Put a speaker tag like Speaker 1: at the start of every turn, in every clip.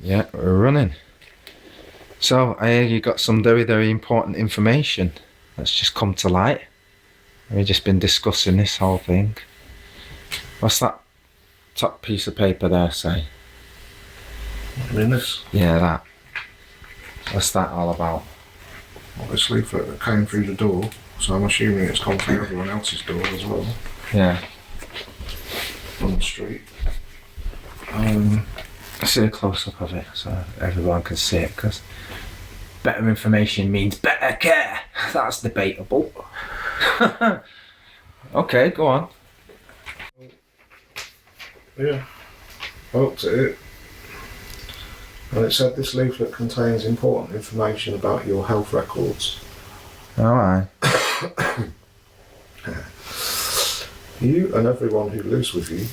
Speaker 1: Yeah, we're running. So I hear you got some very important information that's just come to light. We've just been discussing this whole thing. What's that top piece of paper there say?
Speaker 2: I mean this?
Speaker 1: Yeah, that. What's that all about?
Speaker 2: Obviously it came through the door, so I'm assuming it's gone through everyone else's door as well.
Speaker 1: Yeah.
Speaker 2: On the street.
Speaker 1: I see a close-up of it so everyone can see it, because better information means better care. That's debatable. Okay, go on.
Speaker 2: Yeah. Oh, that's it. And it said this leaflet contains important information about your health records.
Speaker 1: Alright.
Speaker 2: You and everyone who lives with you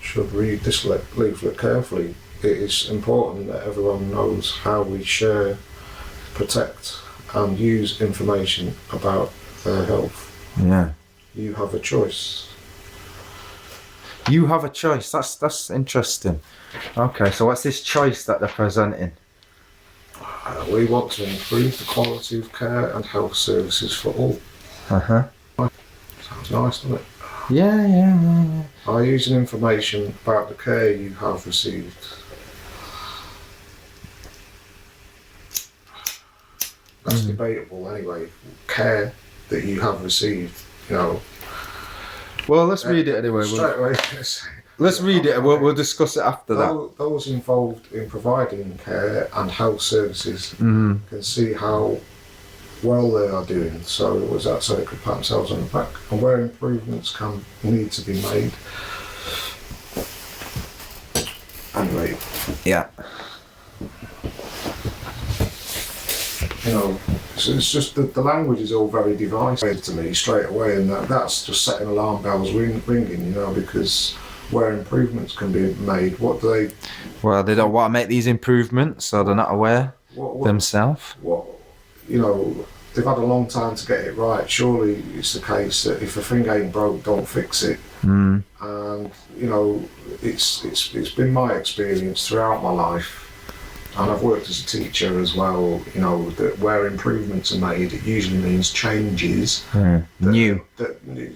Speaker 2: should read this leaflet carefully. It is important that everyone knows how we share, protect and use information about their health.
Speaker 1: Yeah.
Speaker 2: You have a choice.
Speaker 1: You have a choice. That's interesting. Okay, so what's this choice that they're presenting?
Speaker 2: We want to improve the quality of care and health services for all.
Speaker 1: Uh-huh.
Speaker 2: Sounds nice, doesn't it?
Speaker 1: Yeah.
Speaker 2: By using information about the care you have received. That's debatable anyway. Care that you have received, you know.
Speaker 1: Well, let's read it anyway.
Speaker 2: Straight away.
Speaker 1: Let's read it and we'll discuss it after that.
Speaker 2: Those involved in providing care and health services
Speaker 1: Mm.
Speaker 2: can see how well they are doing. So it was that so they could pat themselves on the back. And where improvements can need to be made. Anyway,
Speaker 1: Yeah.
Speaker 2: you know, it's just that the language is all very divisive to me straight away, and that's just setting alarm bells ringing, you know, because where improvements can be made, what do they...
Speaker 1: Well, they don't want to make these improvements, so they're not aware themselves.
Speaker 2: What, you know, they've had a long time to get it right. Surely it's the case that if a thing ain't broke, don't fix it.
Speaker 1: Mm.
Speaker 2: And you know, it's been my experience throughout my life, and I've worked as a teacher as well. You know, that where improvements are made, it usually means changes.
Speaker 1: New.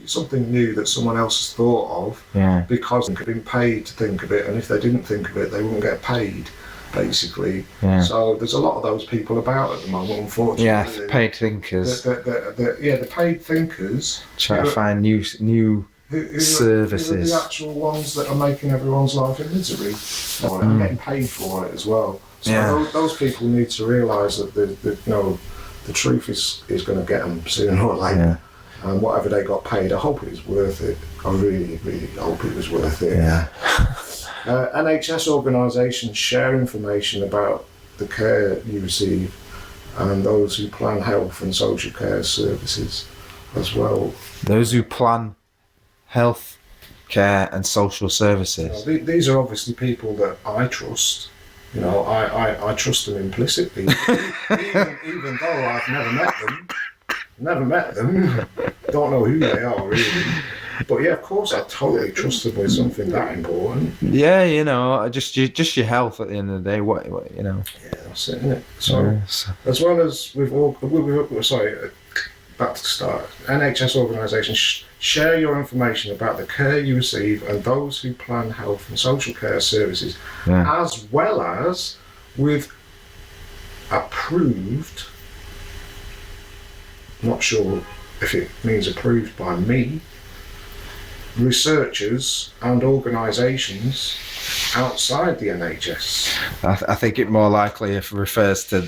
Speaker 2: Something new that someone else has thought of.
Speaker 1: Yeah.
Speaker 2: Because they've been paid to think of it, and if they didn't think of it, they wouldn't get paid. Basically,
Speaker 1: Yeah.
Speaker 2: So there's a lot of those people about at the moment, unfortunately.
Speaker 1: Yeah, paid thinkers.
Speaker 2: The paid thinkers
Speaker 1: Try to find new services.
Speaker 2: Who are the actual ones that are making everyone's life in misery, and getting paid for it as well. So
Speaker 1: Yeah.
Speaker 2: those people need to realise that the truth is going to get them sooner or later.
Speaker 1: Yeah.
Speaker 2: And whatever they got paid, I hope it was worth it. I really, really hope it was worth it.
Speaker 1: Yeah.
Speaker 2: NHS organisations share information about the care you receive and those who plan health and social care services as well.
Speaker 1: Those who plan health care and social services.
Speaker 2: These are obviously people that I trust. You know, I trust them implicitly, even though I've never met them, don't know who they are really. But yeah, of course, I totally trust them with something that important.
Speaker 1: Yeah, you know, just your health at the end of the day. What you know.
Speaker 2: Yeah, that's it, isn't it? So, as well as back to the start. NHS organisations share your information about the care you receive and those who plan health and social care services, as well as with approved. Not sure if it means approved by me. Researchers and organisations outside the NHS.
Speaker 1: I think it more likely if it refers to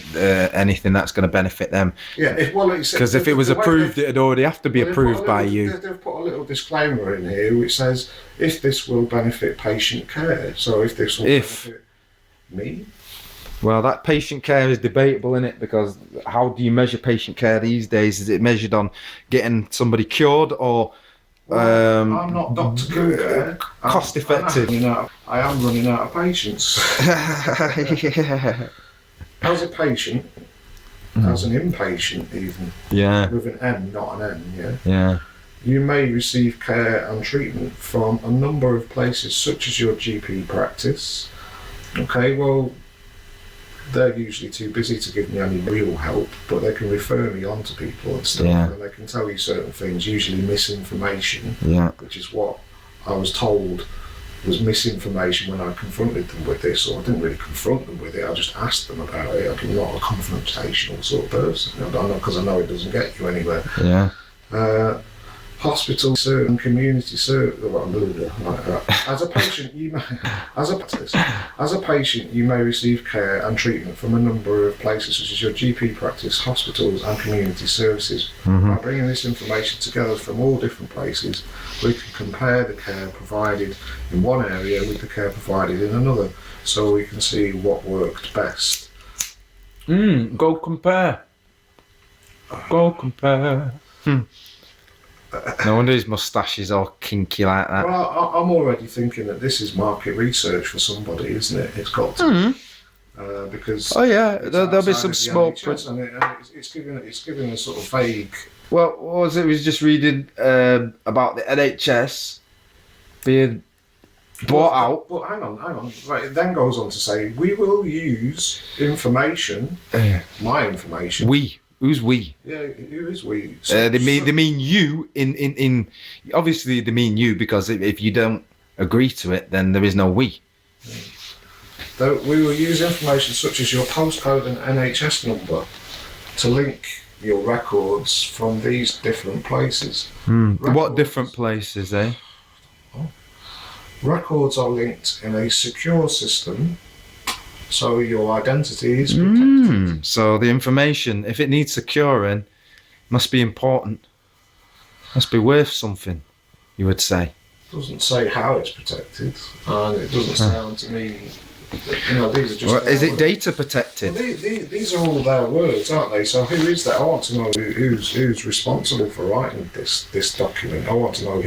Speaker 1: anything that's going to benefit them.
Speaker 2: Yeah,
Speaker 1: because if it was approved, it'd already have to be approved by you.
Speaker 2: They've put a little disclaimer in here which says if this will benefit patient care. So if this will benefit me.
Speaker 1: Well, that patient care is debatable, isn't it? Because how do you measure patient care these days? Is it measured on getting somebody cured or?
Speaker 2: I'm not Dr. Cougar.
Speaker 1: Cost effective.
Speaker 2: I am running out of patience.
Speaker 1: Yeah.
Speaker 2: As a patient, as an inpatient even, with an M, not an N,
Speaker 1: Yeah.
Speaker 2: you may receive care and treatment from a number of places, such as your GP practice. Okay, well, they're usually too busy to give me any real help, but they can refer me on to people and stuff, and they can tell you certain things, usually misinformation, which is what I was told was misinformation when I confronted them with this, or I didn't really confront them with it, I just asked them about it. I'm not a confrontational sort of person, because I know it doesn't get you anywhere. hospital and community service. As a patient, you may receive care and treatment from a number of places, such as your GP practice, hospitals, and community services. By bringing this information together from all different places, we can compare the care provided in one area with the care provided in another, so we can see what worked best.
Speaker 1: Go compare. Go compare. No wonder his moustache is all kinky like that.
Speaker 2: Well, I'm already thinking that this is market research for somebody, isn't it? It's got to because
Speaker 1: there'll be some small
Speaker 2: print, and it's giving a sort of vague.
Speaker 1: Well, what was it? We was just reading about the NHS being bought out.
Speaker 2: But hang on. Right, it then goes on to say we will use information, my information.
Speaker 1: We. Who's we?
Speaker 2: Yeah, who is we?
Speaker 1: They mean you in obviously they mean you, because if you don't agree to it, then there is no we.
Speaker 2: We will use information such as your postcode and NHS number to link your records from these different places.
Speaker 1: What different places, eh?
Speaker 2: Records are linked in a secure system, so your identity is protected.
Speaker 1: So the information, if it needs securing, must be important. Must be worth something, you would say.
Speaker 2: It doesn't say how it's protected, and it doesn't sound to me. These are just.
Speaker 1: Is it data protected?
Speaker 2: Well, these are all their words, aren't they? So who is that? I want to know who's responsible for writing this document. I want to know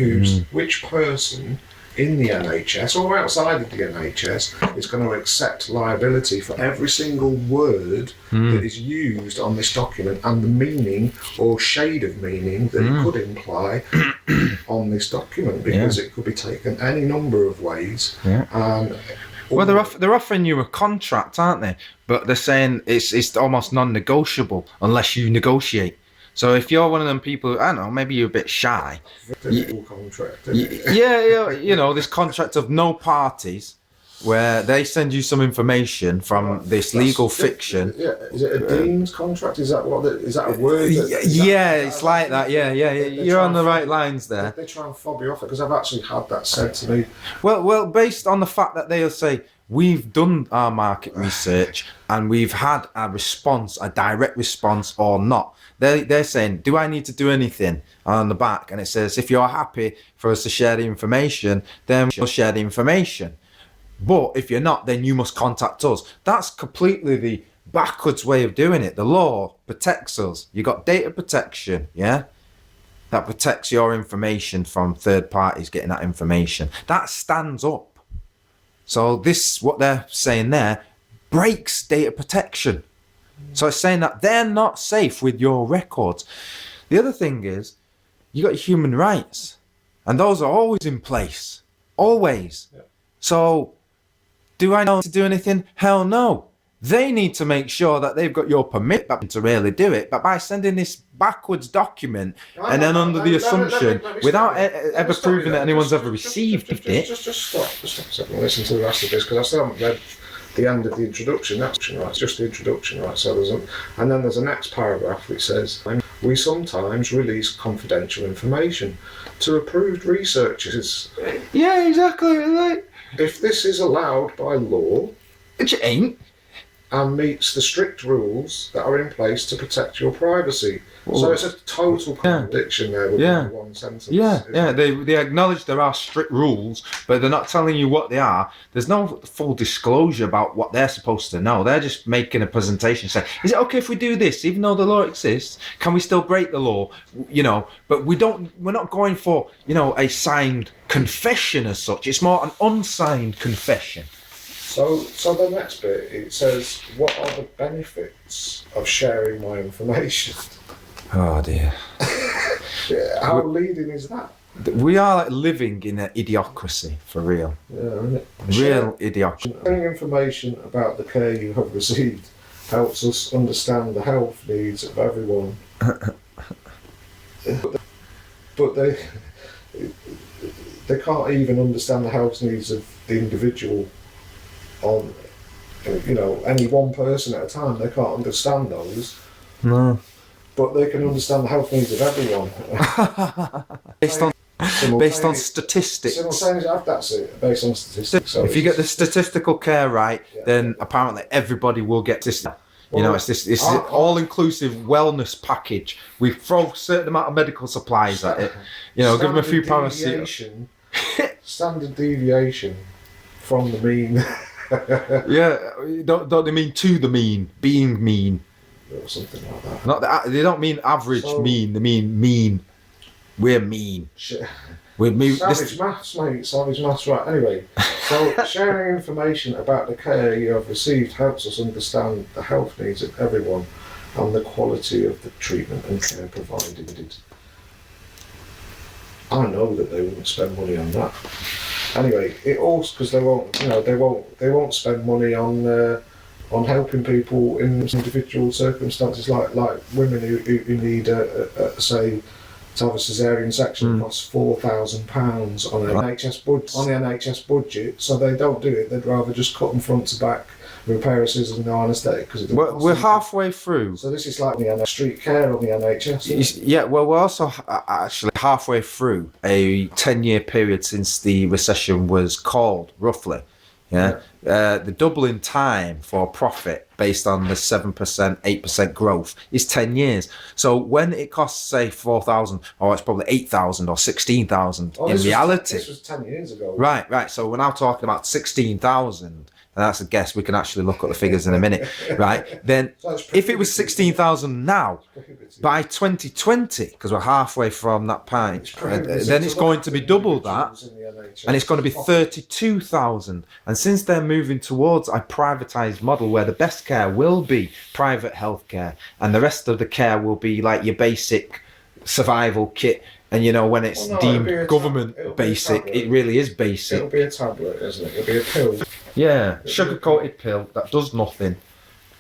Speaker 2: which person in the NHS or outside of the NHS is going to accept liability for every single word that is used on this document and the meaning or shade of meaning that it could imply on this document, because it could be taken any number of ways.
Speaker 1: Well, they're offering you a contract, aren't they? But they're saying it's almost non-negotiable unless you negotiate. So if you're one of them people, I don't know, maybe you're a bit shy.
Speaker 2: Contract,
Speaker 1: this contract of no parties, where they send you some information from this legal fiction.
Speaker 2: Yeah, is it a dean's contract? Is that is that a word?
Speaker 1: It's like that. Yeah. You're on the right lines there.
Speaker 2: They try and fob you off it, because I've actually had that said to me.
Speaker 1: Well, based on the fact that they'll say, we've done our market research and we've had a response, a direct response or not. They're saying, do I need to do anything on the back? And it says, if you're happy for us to share the information, then we'll share the information. But if you're not, then you must contact us. That's completely the backwards way of doing it. The law protects us. You got data protection, yeah? That protects your information from third parties getting that information. That stands up. So this, what they're saying there, breaks data protection. So it's saying that they're not safe with your records. The other thing is, you got human rights, and those are always in place, always. Yeah. So, do I know to do anything? Hell no. They need to make sure that they've got your permit to really do it. But by sending this backwards document and then under the assumption, without ever proving that anyone's ever received it.
Speaker 2: Just stop a second and listen to the rest of this, because I still haven't read the end of the introduction. That's right. It's just the introduction, right? So and then there's a next paragraph which says, we sometimes release confidential information to approved researchers.
Speaker 1: Yeah, exactly. Like,
Speaker 2: if this is allowed by law,
Speaker 1: which it ain't,
Speaker 2: and meets the strict rules that are in place to protect your privacy. Well, so it's a total contradiction there with one sentence.
Speaker 1: They acknowledge there are strict rules, but they're not telling you what they are. There's no full disclosure about what they're supposed to know. They're just making a presentation saying, is it okay if we do this, even though the law exists? Can we still break the law? But we're not going for, a signed confession as such. It's more an unsigned confession.
Speaker 2: So the next bit, it says, what are the benefits of sharing my information?
Speaker 1: Oh dear.
Speaker 2: How leading is that?
Speaker 1: We are living in an idiocracy, for real.
Speaker 2: Yeah, isn't it?
Speaker 1: Real idiocracy.
Speaker 2: Sharing information about the care you have received helps us understand the health needs of everyone. but they can't even understand the health needs of the individual on, any one person at a time. They can't understand those.
Speaker 1: No.
Speaker 2: but they can understand the health needs of everyone.
Speaker 1: Based on statistics.
Speaker 2: That's it, based on statistics. So
Speaker 1: if you get the statistical care right, then apparently everybody will get this. You know, it's this all-inclusive wellness package. We throw a certain amount of medical supplies at it. You know, give them a few paracetamol.
Speaker 2: Standard deviation from the mean.
Speaker 1: Yeah, don't they mean to the mean, being mean?
Speaker 2: Or something like that.
Speaker 1: Not they don't mean average mean. They mean mean. We're mean. We're mean.
Speaker 2: Savage maths, mate. Savage maths. Right. Anyway, so sharing information about the care you have received helps us understand the health needs of everyone and the quality of the treatment and care provided. I know that they wouldn't spend money on that. Anyway, it also because they won't spend money on helping people in individual circumstances like women who need say. To have a caesarean section costs £4,000 on the NHS budget, so they don't do it. They'd rather just cut them front to back, repair a scissors, no anaesthetic because
Speaker 1: we're halfway through.
Speaker 2: So this is like the street care on the NHS.
Speaker 1: Yeah, well, we're also actually halfway through a 10-year period since the recession was called, roughly. Yeah. The doubling time for profit based on the 7%, 8% growth is 10 years. So when it costs, say, 4,000, or it's probably 8,000 or 16,000 in reality.
Speaker 2: This was 10 years ago.
Speaker 1: Right. So we're now talking about 16,000. And that's a guess. We can actually look at the figures in a minute, right? Then, if it was 16,000 now, by 2020, because we're halfway from that point, then it's going to be double that, and it's going to be 32,000. And since they're moving towards a privatised model where the best care will be private healthcare, and the rest of the care will be like your basic survival kit. And you know, when it's deemed government basic, it really is basic.
Speaker 2: It'll be a tablet, isn't it? It'll be a pill.
Speaker 1: Yeah, sugar-coated pill that does nothing.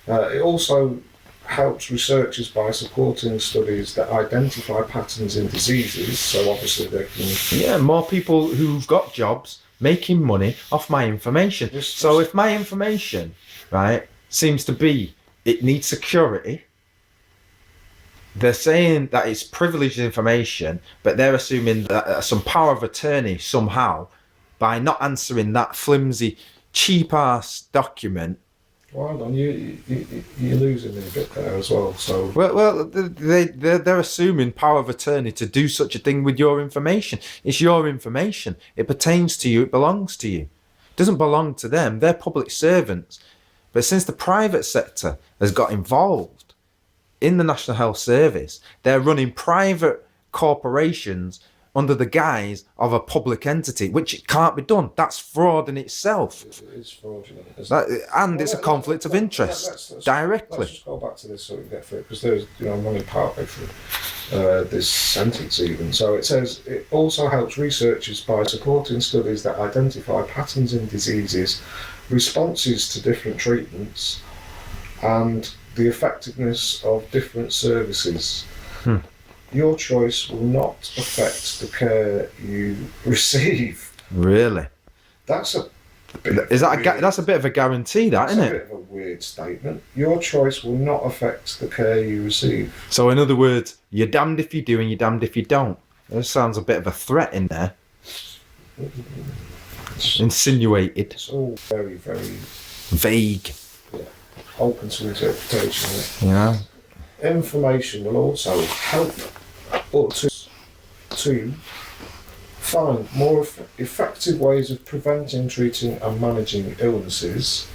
Speaker 2: It also helps researchers by supporting studies that identify patterns in diseases. So obviously they can...
Speaker 1: Yeah, more people who've got jobs making money off my information. So if my information, right, seems to be, it needs security, they're saying that it's privileged information, but they're assuming that some power of attorney somehow, by not answering that flimsy, cheap-ass document.
Speaker 2: Well, hold on, you're losing me a bit there as well. So
Speaker 1: well, they're assuming power of attorney to do such a thing with your information. It's your information. It pertains to you. It belongs to you. It doesn't belong to them. They're public servants. But since the private sector has got involved in the National Health Service, they're running private corporations under the guise of a public entity, which can't be done. That's fraud in itself.
Speaker 2: It is fraudulent,
Speaker 1: and it's a conflict of interest, directly.
Speaker 2: Let's just go back to this so we can get through it, because there's, I'm running partway through this sentence even. So it says, it also helps researchers by supporting studies that identify patterns in diseases, responses to different treatments, and the effectiveness of different services. Your choice will not affect the care you receive.
Speaker 1: Really?
Speaker 2: That's a bit
Speaker 1: that's a bit of a guarantee, that, isn't it?
Speaker 2: That's a bit of a weird statement. Your choice will not affect the care you receive.
Speaker 1: So in other words, you're damned if you do and you're damned if you don't. That sounds a bit of a threat in there. Insinuated.
Speaker 2: It's all very, very
Speaker 1: vague.
Speaker 2: Yeah. Open to interpretation.
Speaker 1: Yeah.
Speaker 2: Information will also help to find more effective ways of preventing, treating and managing illnesses.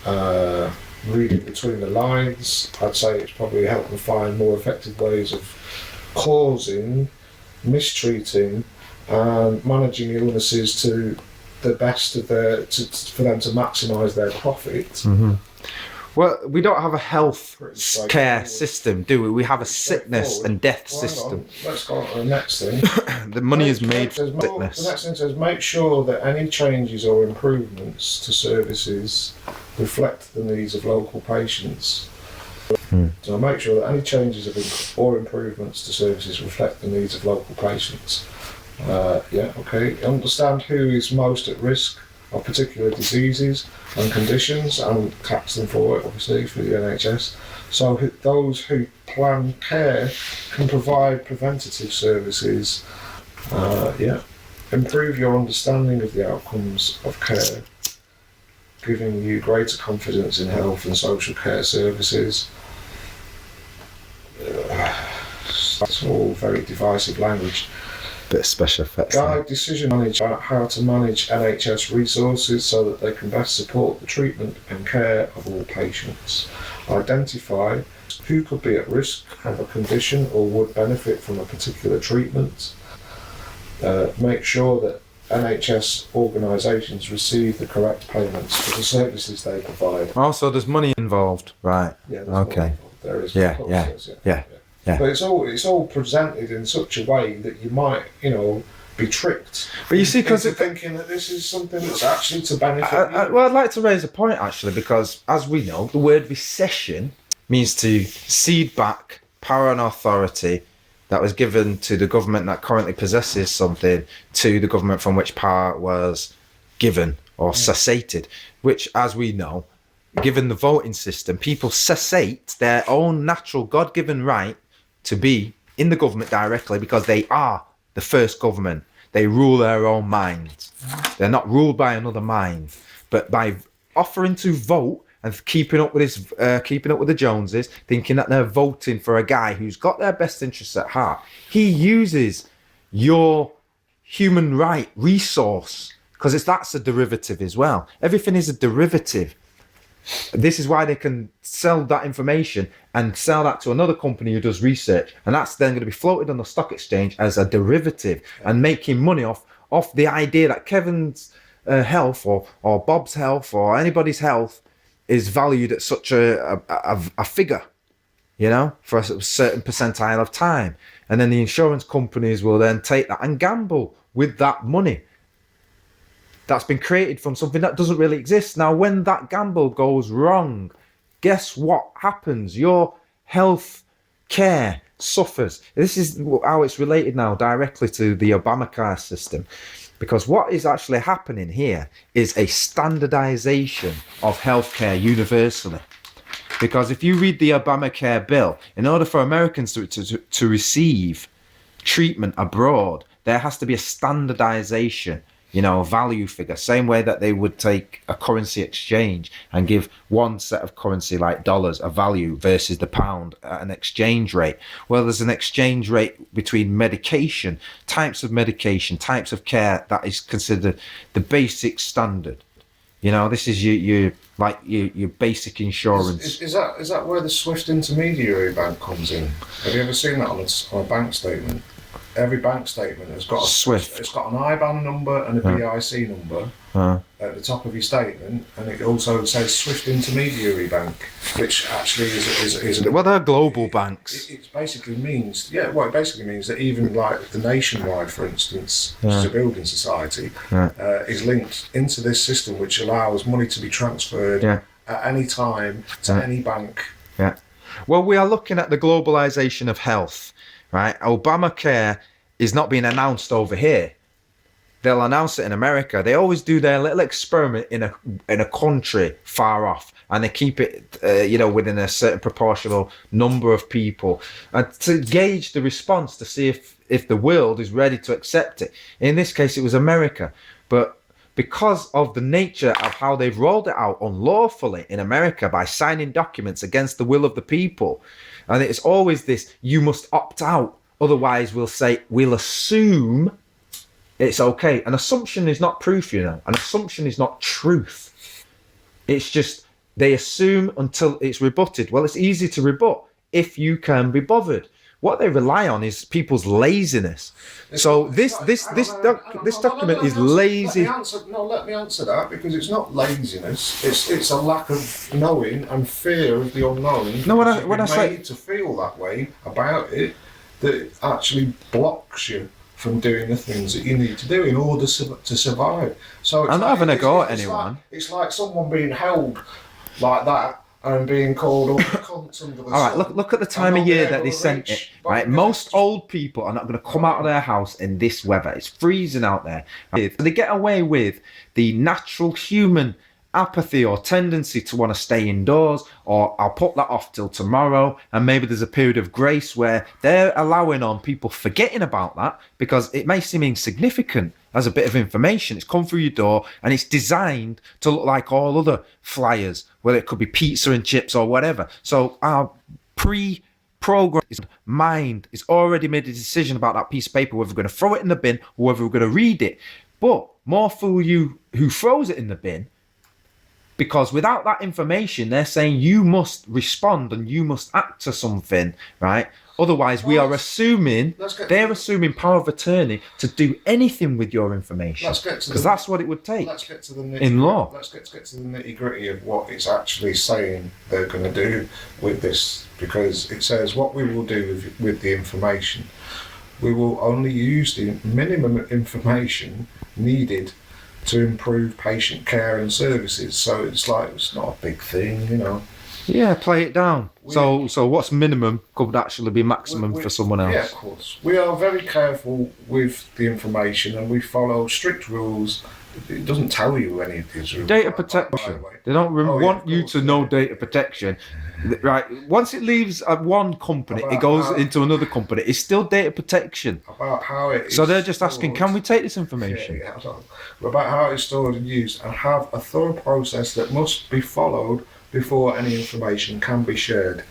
Speaker 2: Reading between the lines, I'd say it's probably helping find more effective ways of causing, mistreating and managing illnesses to the best of for them to maximise their profit.
Speaker 1: Mm-hmm. Well, we don't have a health care system, do we? We have a sickness and death system.
Speaker 2: Let's go on to the next thing.
Speaker 1: The money is made for sickness.
Speaker 2: The next thing says, make sure that any changes or improvements to services reflect the needs of local patients. So make sure that any changes or improvements to services reflect the needs of local patients. Understand who is most at risk of particular diseases and conditions and tax them for it, obviously, through the NHS. So those who plan care can provide preventative services, improve your understanding of the outcomes of care, giving you greater confidence in health and social care services. That's all very divisive language.
Speaker 1: Bit of special effects.
Speaker 2: Guide decision managers about how to manage NHS resources so that they can best support the treatment and care of all patients. Identify who could be at risk of a condition or would benefit from a particular treatment. Make sure that NHS organisations receive the correct payments for the services they provide.
Speaker 1: Oh, so there's money involved, right?
Speaker 2: Yeah,
Speaker 1: Okay.
Speaker 2: There is.
Speaker 1: Yeah.
Speaker 2: But it's all presented in such a way that you might, be tricked.
Speaker 1: But you see, because
Speaker 2: into thinking that this is something that's actually to benefit you.
Speaker 1: Well, I'd like to raise a point actually, because as we know, the word recession means to cede back power and authority that was given to the government that currently possesses something to the government from which power was given or cessated, which, as we know, given the voting system, people cessate their own natural God-given right to be in the government directly because they are the first government. They rule their own mind. They're not ruled by another mind, but by offering to vote and keeping up with the Joneses, thinking that they're voting for a guy who's got their best interests at heart. He uses your human right resource because that's a derivative as well. Everything is a derivative. This is why they can sell that information and sell that to another company who does research, and that's then going to be floated on the stock exchange as a derivative and making money off the idea that Kevin's health or Bob's health or anybody's health is valued at such a figure, for a certain percentile of time, and then the insurance companies will then take that and gamble with that money that's been created from something that doesn't really exist. Now, when that gamble goes wrong, guess what happens? Your health care suffers. This is how it's related now directly to the Obamacare system, because what is actually happening here is a standardization of healthcare universally. Because if you read the Obamacare bill, in order for Americans to receive treatment abroad, there has to be a standardization, value figure, same way that they would take a currency exchange and give one set of currency like dollars a value versus the pound at an exchange rate. Well, there's an exchange rate between medication, types of care that is considered the basic standard. This is your basic insurance.
Speaker 2: Is that where the Swift intermediary bank comes in? Have you ever seen that on a bank statement? Every bank statement has got
Speaker 1: Swift.
Speaker 2: It's got an IBAN number and a BIC number at the top of your statement, and it also says Swift intermediary bank, which actually is
Speaker 1: well, they're global banks.
Speaker 2: It basically means that even like the Nationwide, for instance, which is a building society, is linked into this system, which allows money to be transferred at any time to any bank.
Speaker 1: Yeah. Well, we are looking at the globalization of health. Right, Obamacare is not being announced over here. They'll announce it in America. They always do their little experiment in a country far off, and they keep it, within a certain proportional number of people, and to gauge the response to see if the world is ready to accept it. In this case, it was America, but because of the nature of how they've rolled it out unlawfully in America by signing documents against the will of the people. And it's always this, you must opt out. Otherwise, we'll assume it's okay. An assumption is not proof, An assumption is not truth. It's just, they assume until it's rebutted. Well, it's easy to rebut if you can be bothered. What they rely on is people's laziness. So this document is lazy.
Speaker 2: Let me answer that, because it's not laziness. It's a lack of knowing and fear of the unknown.
Speaker 1: No, when I say
Speaker 2: to feel that way about it, that actually blocks you from doing the things that you need to do in order to survive. So
Speaker 1: I'm not having a go at anyone.
Speaker 2: It's like someone being held like that and being called cunts under the
Speaker 1: All right,
Speaker 2: sun.
Speaker 1: look at the time of year that they sent it. Right, most old people are not going to come out of their house in this weather. It's freezing out there. Right? They get away with the natural human apathy or tendency to want to stay indoors, or I'll put that off till tomorrow, and maybe there's a period of grace where they're allowing on people forgetting about that because it may seem insignificant as a bit of information. It's come through your door and it's designed to look like all other flyers, whether it could be pizza and chips or whatever. So our pre-programmed mind is already made a decision about that piece of paper, whether we're going to throw it in the bin or whether we're going to read it. But more fool you who throws it in the bin, because without that information, they're saying you must respond and you must act to something, right? Otherwise, we are assuming, they're assuming power of attorney to do anything with your information. Because that's what it would take in law.
Speaker 2: Let's get to the nitty gritty of what it's actually saying they're going to do with this. Because it says what we will do with the information. We will only use the minimum information needed to improve patient care and services. So it's like, it's not a big thing, you know.
Speaker 1: Yeah, play it down. So what's minimum could actually be maximum for someone else.
Speaker 2: Yeah, of course. We are very careful with the information and we follow strict rules. It doesn't tell you any of these rules.
Speaker 1: Data protection. They don't want you to know data protection. Right. Once it leaves one company, it goes into another company. It's still data protection.
Speaker 2: About how it is
Speaker 1: so they're just
Speaker 2: stored.
Speaker 1: Asking, can we take this information?
Speaker 2: Yeah, about how it's stored and used, and have a thorough process that must be followed before any information can be shared.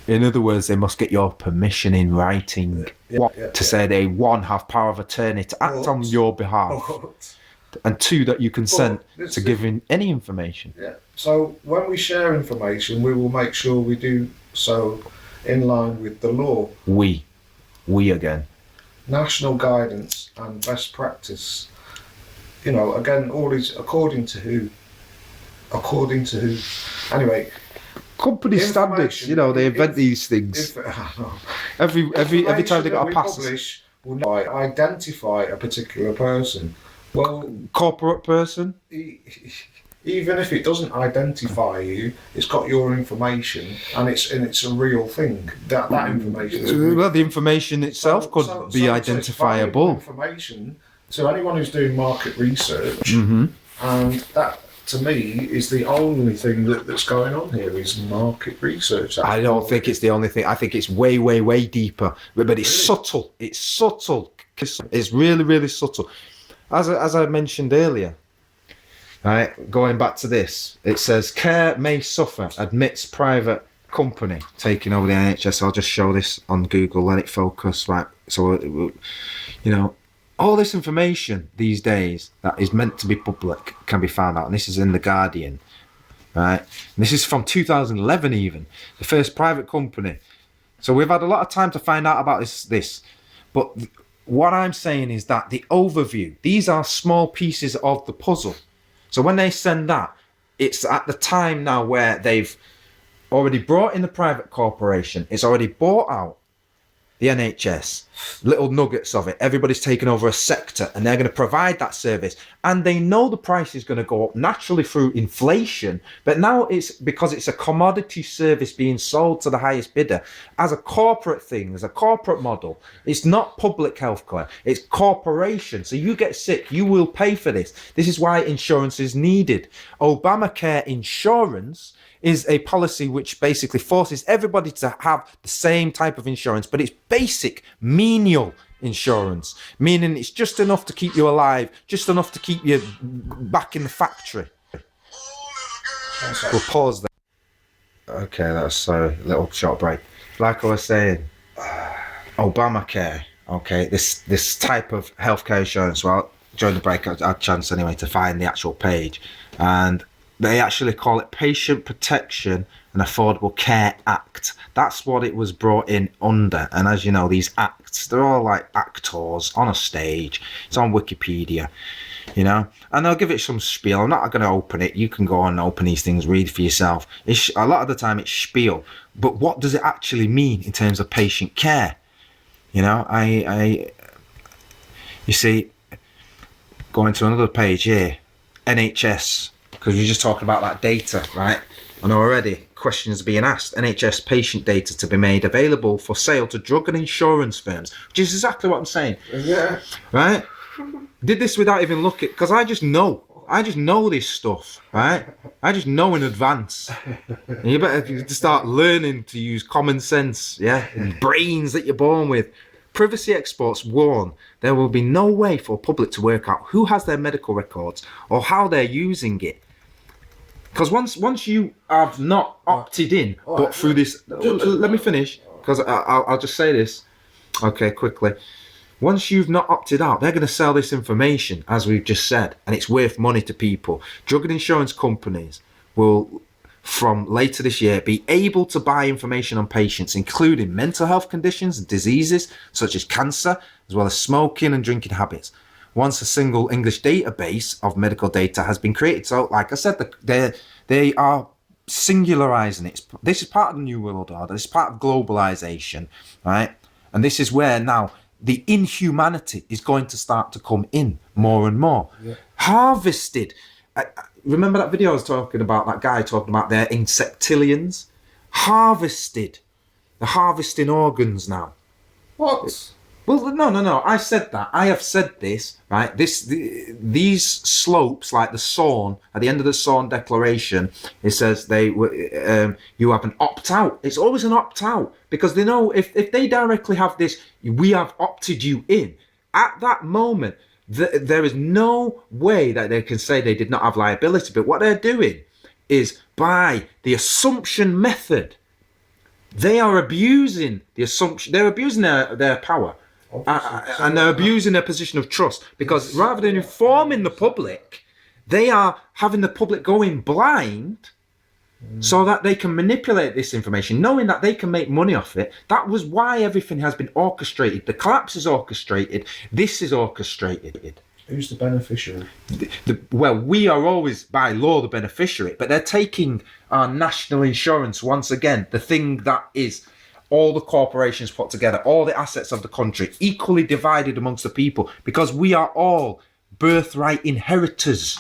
Speaker 1: In other words, they must get your permission in writing to say they, one, have power of attorney to act on your behalf, and two, that you consent to giving any information.
Speaker 2: Yeah. So when we share information, we will make sure we do so in line with the law.
Speaker 1: We again.
Speaker 2: National guidance and best practice. You know, again, all these according to who? Anyway,
Speaker 1: company standards. You know, they invent these things. Every time they got a pass.
Speaker 2: Publish will not identify a particular person. Well,
Speaker 1: corporate person.
Speaker 2: Even if it doesn't identify you, it's got your information, and it's a real thing. That information.
Speaker 1: Well, the information itself could be identifiable.
Speaker 2: Information to anyone who's doing market research, and that, to me, is the only thing that's going on here is market research.
Speaker 1: I don't think it's the only thing. I think it's way, way, way deeper. But it's subtle. It's subtle. It's really, really subtle. As I mentioned earlier, right, going back to this, it says care may suffer, admits private company taking over the NHS. I'll just show this on Google, let it focus, right? So, you know, all this information these days that is meant to be public can be found out. And this is in The Guardian, right? And this is from 2011 even, the first private company. So we've had a lot of time to find out about this. But what I'm saying is that the overview, these are small pieces of the puzzle. So when they send that, it's at the time now where they've already brought in the private corporation. It's already bought out the NHS, little nuggets of it. Everybody's taken over a sector and they're going to provide that service. And they know the price is going to go up naturally through inflation. But now it's because it's a commodity service being sold to the highest bidder as a corporate thing, as a corporate model. It's not public healthcare, it's corporation. So you get sick, you will pay for this. This is why insurance is needed. Obamacare insurance is a policy which basically forces everybody to have the same type of insurance, but it's basic menial insurance, meaning it's just enough to keep you alive, just enough to keep you back in the factory. We'll pause there. Okay, that's a little short break. Like I was saying, Obamacare, okay, this type of healthcare insurance, well, during the break I had a chance anyway to find the actual page, and they actually call it Patient Protection and Affordable Care Act. That's what it was brought in under. And as you know, these acts, they're all like actors on a stage. It's on Wikipedia, you know. And they'll give it some spiel. I'm not going to open it. You can go and open these things, read for yourself. A lot of the time it's spiel. But what does it actually mean in terms of patient care? You know, you see, going to another page here, NHS, because you're just talking about that data, right? And already questions are being asked. NHS patient data to be made available for sale to drug and insurance firms, which is exactly what I'm saying.
Speaker 2: Yeah.
Speaker 1: Right? Did this without even looking, because I just know this stuff, right? I just know in advance. And you better start learning to use common sense, yeah? And brains that you're born with. Privacy experts warn there will be no way for public to work out who has their medical records or how they're using it. Because once you have not opted in, but through this, let me finish, because I'll just say this, okay, quickly. Once you've not opted out, they're going to sell this information, as we've just said, and it's worth money to people. Drug and insurance companies will, from later this year, be able to buy information on patients, including mental health conditions and diseases such as cancer, as well as smoking and drinking habits. Once a single English database of medical data has been created. So, like I said, they are singularizing it. This is part of the New World Order. This is part of globalization, right? And this is where now the inhumanity is going to start to come in more and more. Yeah. Harvested. Remember that video I was talking about, that guy talking about their insectillions? Harvested. They're harvesting organs now.
Speaker 2: What?
Speaker 1: Well, no. I said that. I have said this, right? These slopes, like the Sawn, at the end of the Sawn Declaration, it says you have an opt-out. It's always an opt-out, because they know if they directly have this, we have opted you in. At that moment, there is no way that they can say they did not have liability. But what they're doing is, by the assumption method, they are abusing the assumption. They're abusing their power. And they're abusing their position of trust, because rather than informing the public, they are having the public going blind so that they can manipulate this information, knowing that they can make money off it. That was why everything has been orchestrated. The collapse is orchestrated. This is orchestrated.
Speaker 2: Who's the beneficiary?
Speaker 1: Well, we are always by law the beneficiary, but they're taking our national insurance once again, the thing that is all the corporations put together, all the assets of the country, equally divided amongst the people, because we are all birthright inheritors.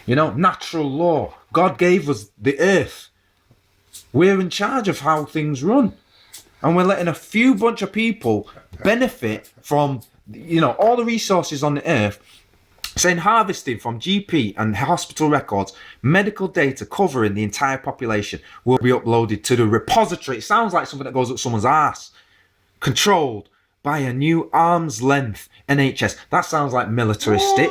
Speaker 1: You know, natural law. God gave us the earth. We're in charge of how things run. And we're letting a few bunch of people benefit from, you know, all the resources on the earth, saying harvesting from GP and hospital records, medical data covering the entire population will be uploaded to the repository. It sounds like something that goes up someone's ass. Controlled by a new arm's length NHS. That sounds like militaristic,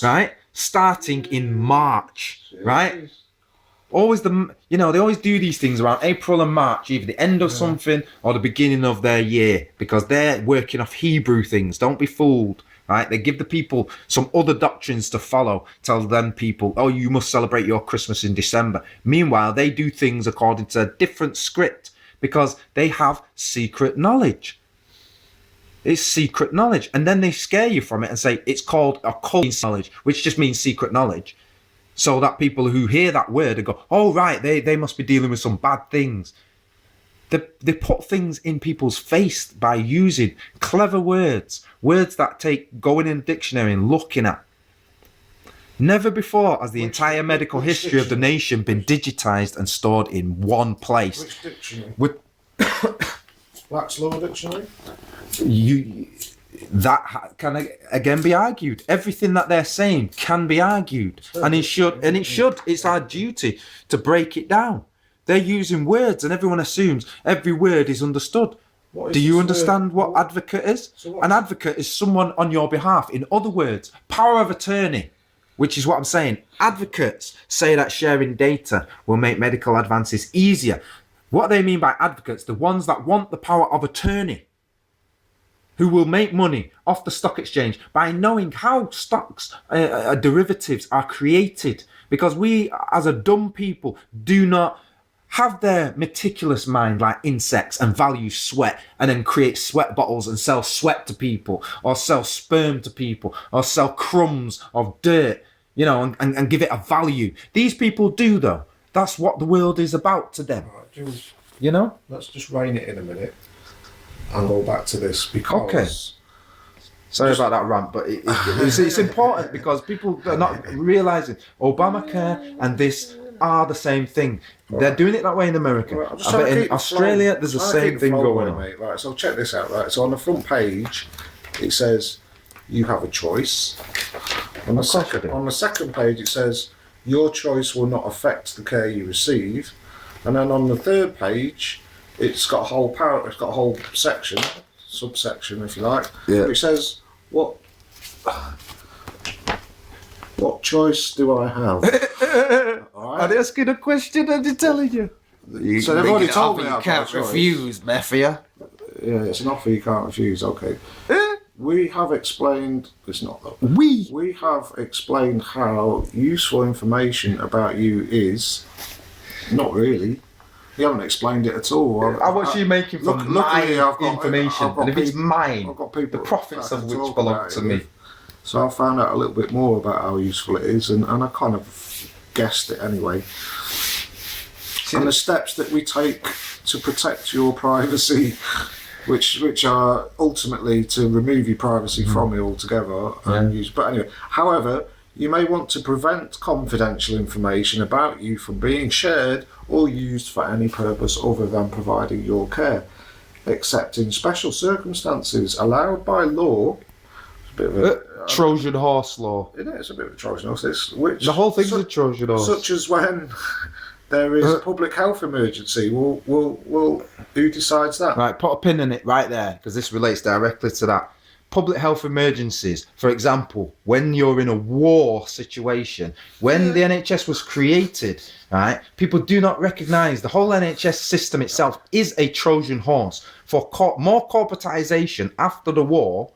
Speaker 1: right? Starting in March, right? Always they always do these things around April and March, either the end of something or the beginning of their year, because they're working off Hebrew things. Don't be fooled. Right? They give the people some other doctrines to follow. Tell them people, oh, you must celebrate your Christmas in December. Meanwhile, they do things according to a different script, because they have secret knowledge. It's secret knowledge. And then they scare you from it and say it's called occult knowledge, which just means secret knowledge. So that people who hear that word and go, oh, right, they must be dealing with some bad things. They put things in people's face by using clever words that take going in a dictionary and looking at. Never before has the entire medical history of the nation been digitized and stored in one place.
Speaker 2: Which dictionary?
Speaker 1: With
Speaker 2: Black's Law Dictionary?
Speaker 1: That can again be argued. Everything that they're saying can be argued, and it should. It's our duty to break it down. They're using words, and everyone assumes every word is understood. Do you understand what advocate is? An advocate is someone on your behalf. In other words, power of attorney, which is what I'm saying. Advocates say that sharing data will make medical advances easier. What they mean by advocates, the ones that want the power of attorney, who will make money off the stock exchange by knowing how stocks, derivatives are created. Because we, as a dumb people, do not have their meticulous mind like insects and value sweat, and then create sweat bottles and sell sweat to people, or sell sperm to people, or sell crumbs of dirt, you know, and give it a value. These people do, though. That's what the world is about to them.
Speaker 2: Right, Jules,
Speaker 1: you know?
Speaker 2: Let's just rein it in a minute and go back to this, because...
Speaker 1: Okay. Sorry about that rant, but it's important, because people are not realising Obamacare and this are the same thing. They're doing it that way in America.
Speaker 2: Right, I'm just
Speaker 1: I
Speaker 2: trying
Speaker 1: bet
Speaker 2: to
Speaker 1: in
Speaker 2: keep the
Speaker 1: Australia,
Speaker 2: flow-
Speaker 1: there's the
Speaker 2: trying to
Speaker 1: same
Speaker 2: keep the
Speaker 1: thing
Speaker 2: flow
Speaker 1: going
Speaker 2: going,
Speaker 1: on.
Speaker 2: mate. Right, so check this out. Right, so on the front page, it says you have a choice. On the second page, it says your choice will not affect the care you receive, and then on the third page, it's got a whole it's got a whole section, subsection, if you like, which says what choice do I have? All right.
Speaker 1: I'm asking a question and they're telling you.
Speaker 2: So they've already told me
Speaker 3: you
Speaker 2: I've got
Speaker 3: can't
Speaker 2: a choice.
Speaker 3: refuse, Mafia.
Speaker 2: Yeah, it's an offer you can't refuse. Okay. We have explained. It's not though. We have explained how useful information about you is. Not really. You haven't explained it at all.
Speaker 1: What's you making from my information? And if it's mine,
Speaker 2: I've got people
Speaker 1: the profits
Speaker 2: that I
Speaker 1: of
Speaker 2: can
Speaker 1: which
Speaker 2: talk
Speaker 1: belong
Speaker 2: about
Speaker 1: to
Speaker 2: it
Speaker 1: me.
Speaker 2: with. So I found out a little bit more about how useful it is, and I kind of guessed it anyway. And the steps that we take to protect your privacy, which are ultimately to remove your privacy from you altogether. And use, but anyway, however, you may want to prevent confidential information about you from being shared or used for any purpose other than providing your care, except in special circumstances allowed by law. It's a bit of a
Speaker 1: Trojan horse law.
Speaker 2: it's a bit of a Trojan horse. The
Speaker 1: whole thing's a Trojan horse.
Speaker 2: Such as when there is a public health emergency. Well, who decides that?
Speaker 1: Right, put a pin in it right there, because this relates directly to that. Public health emergencies, for example, when you're in a war situation, when the NHS was created, right, people do not recognise the whole NHS system itself is a Trojan horse for more corporatisation after the war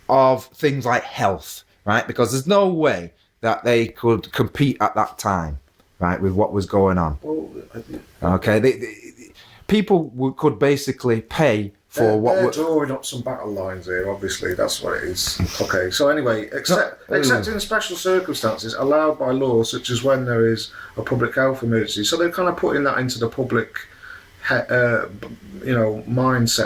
Speaker 1: of things like health, right? Because there's no way that they could compete at that time, right, with what was going on. Okay, people could basically pay for
Speaker 2: they're drawing up some battle lines here, obviously, that's what it is. Okay, so anyway, except in special circumstances allowed by law, such as when there is a public health emergency. So they're kind of putting that into the public mindset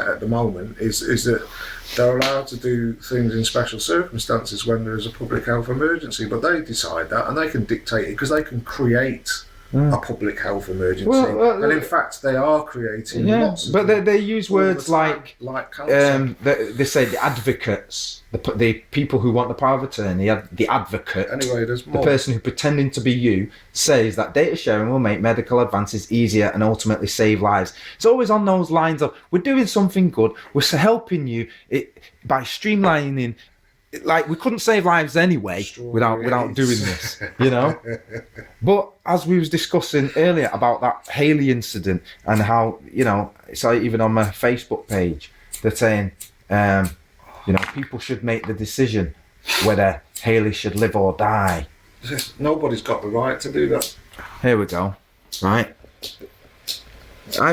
Speaker 2: at the moment, is that they're allowed to do things in special circumstances when there is a public health emergency, but they decide that and they can dictate it because they can create a public health emergency, and in fact they are creating lots of
Speaker 1: but they use words like
Speaker 2: cancer.
Speaker 1: they say the advocates, the people who want the power of attorney, the advocate.
Speaker 2: Anyway, there's more.
Speaker 1: The person who, pretending to be you, says that data sharing will make medical advances easier and ultimately save lives. It's always on those lines of, we're doing something good, we're helping you by streamlining. Like, we couldn't save lives anyway without doing this, you know. But as we was discussing earlier about that Haley incident and how, you know, it's like even on my Facebook page, they're saying, people should make the decision whether Haley should live or die.
Speaker 2: Nobody's got the right to do that.
Speaker 1: Here we go. Right.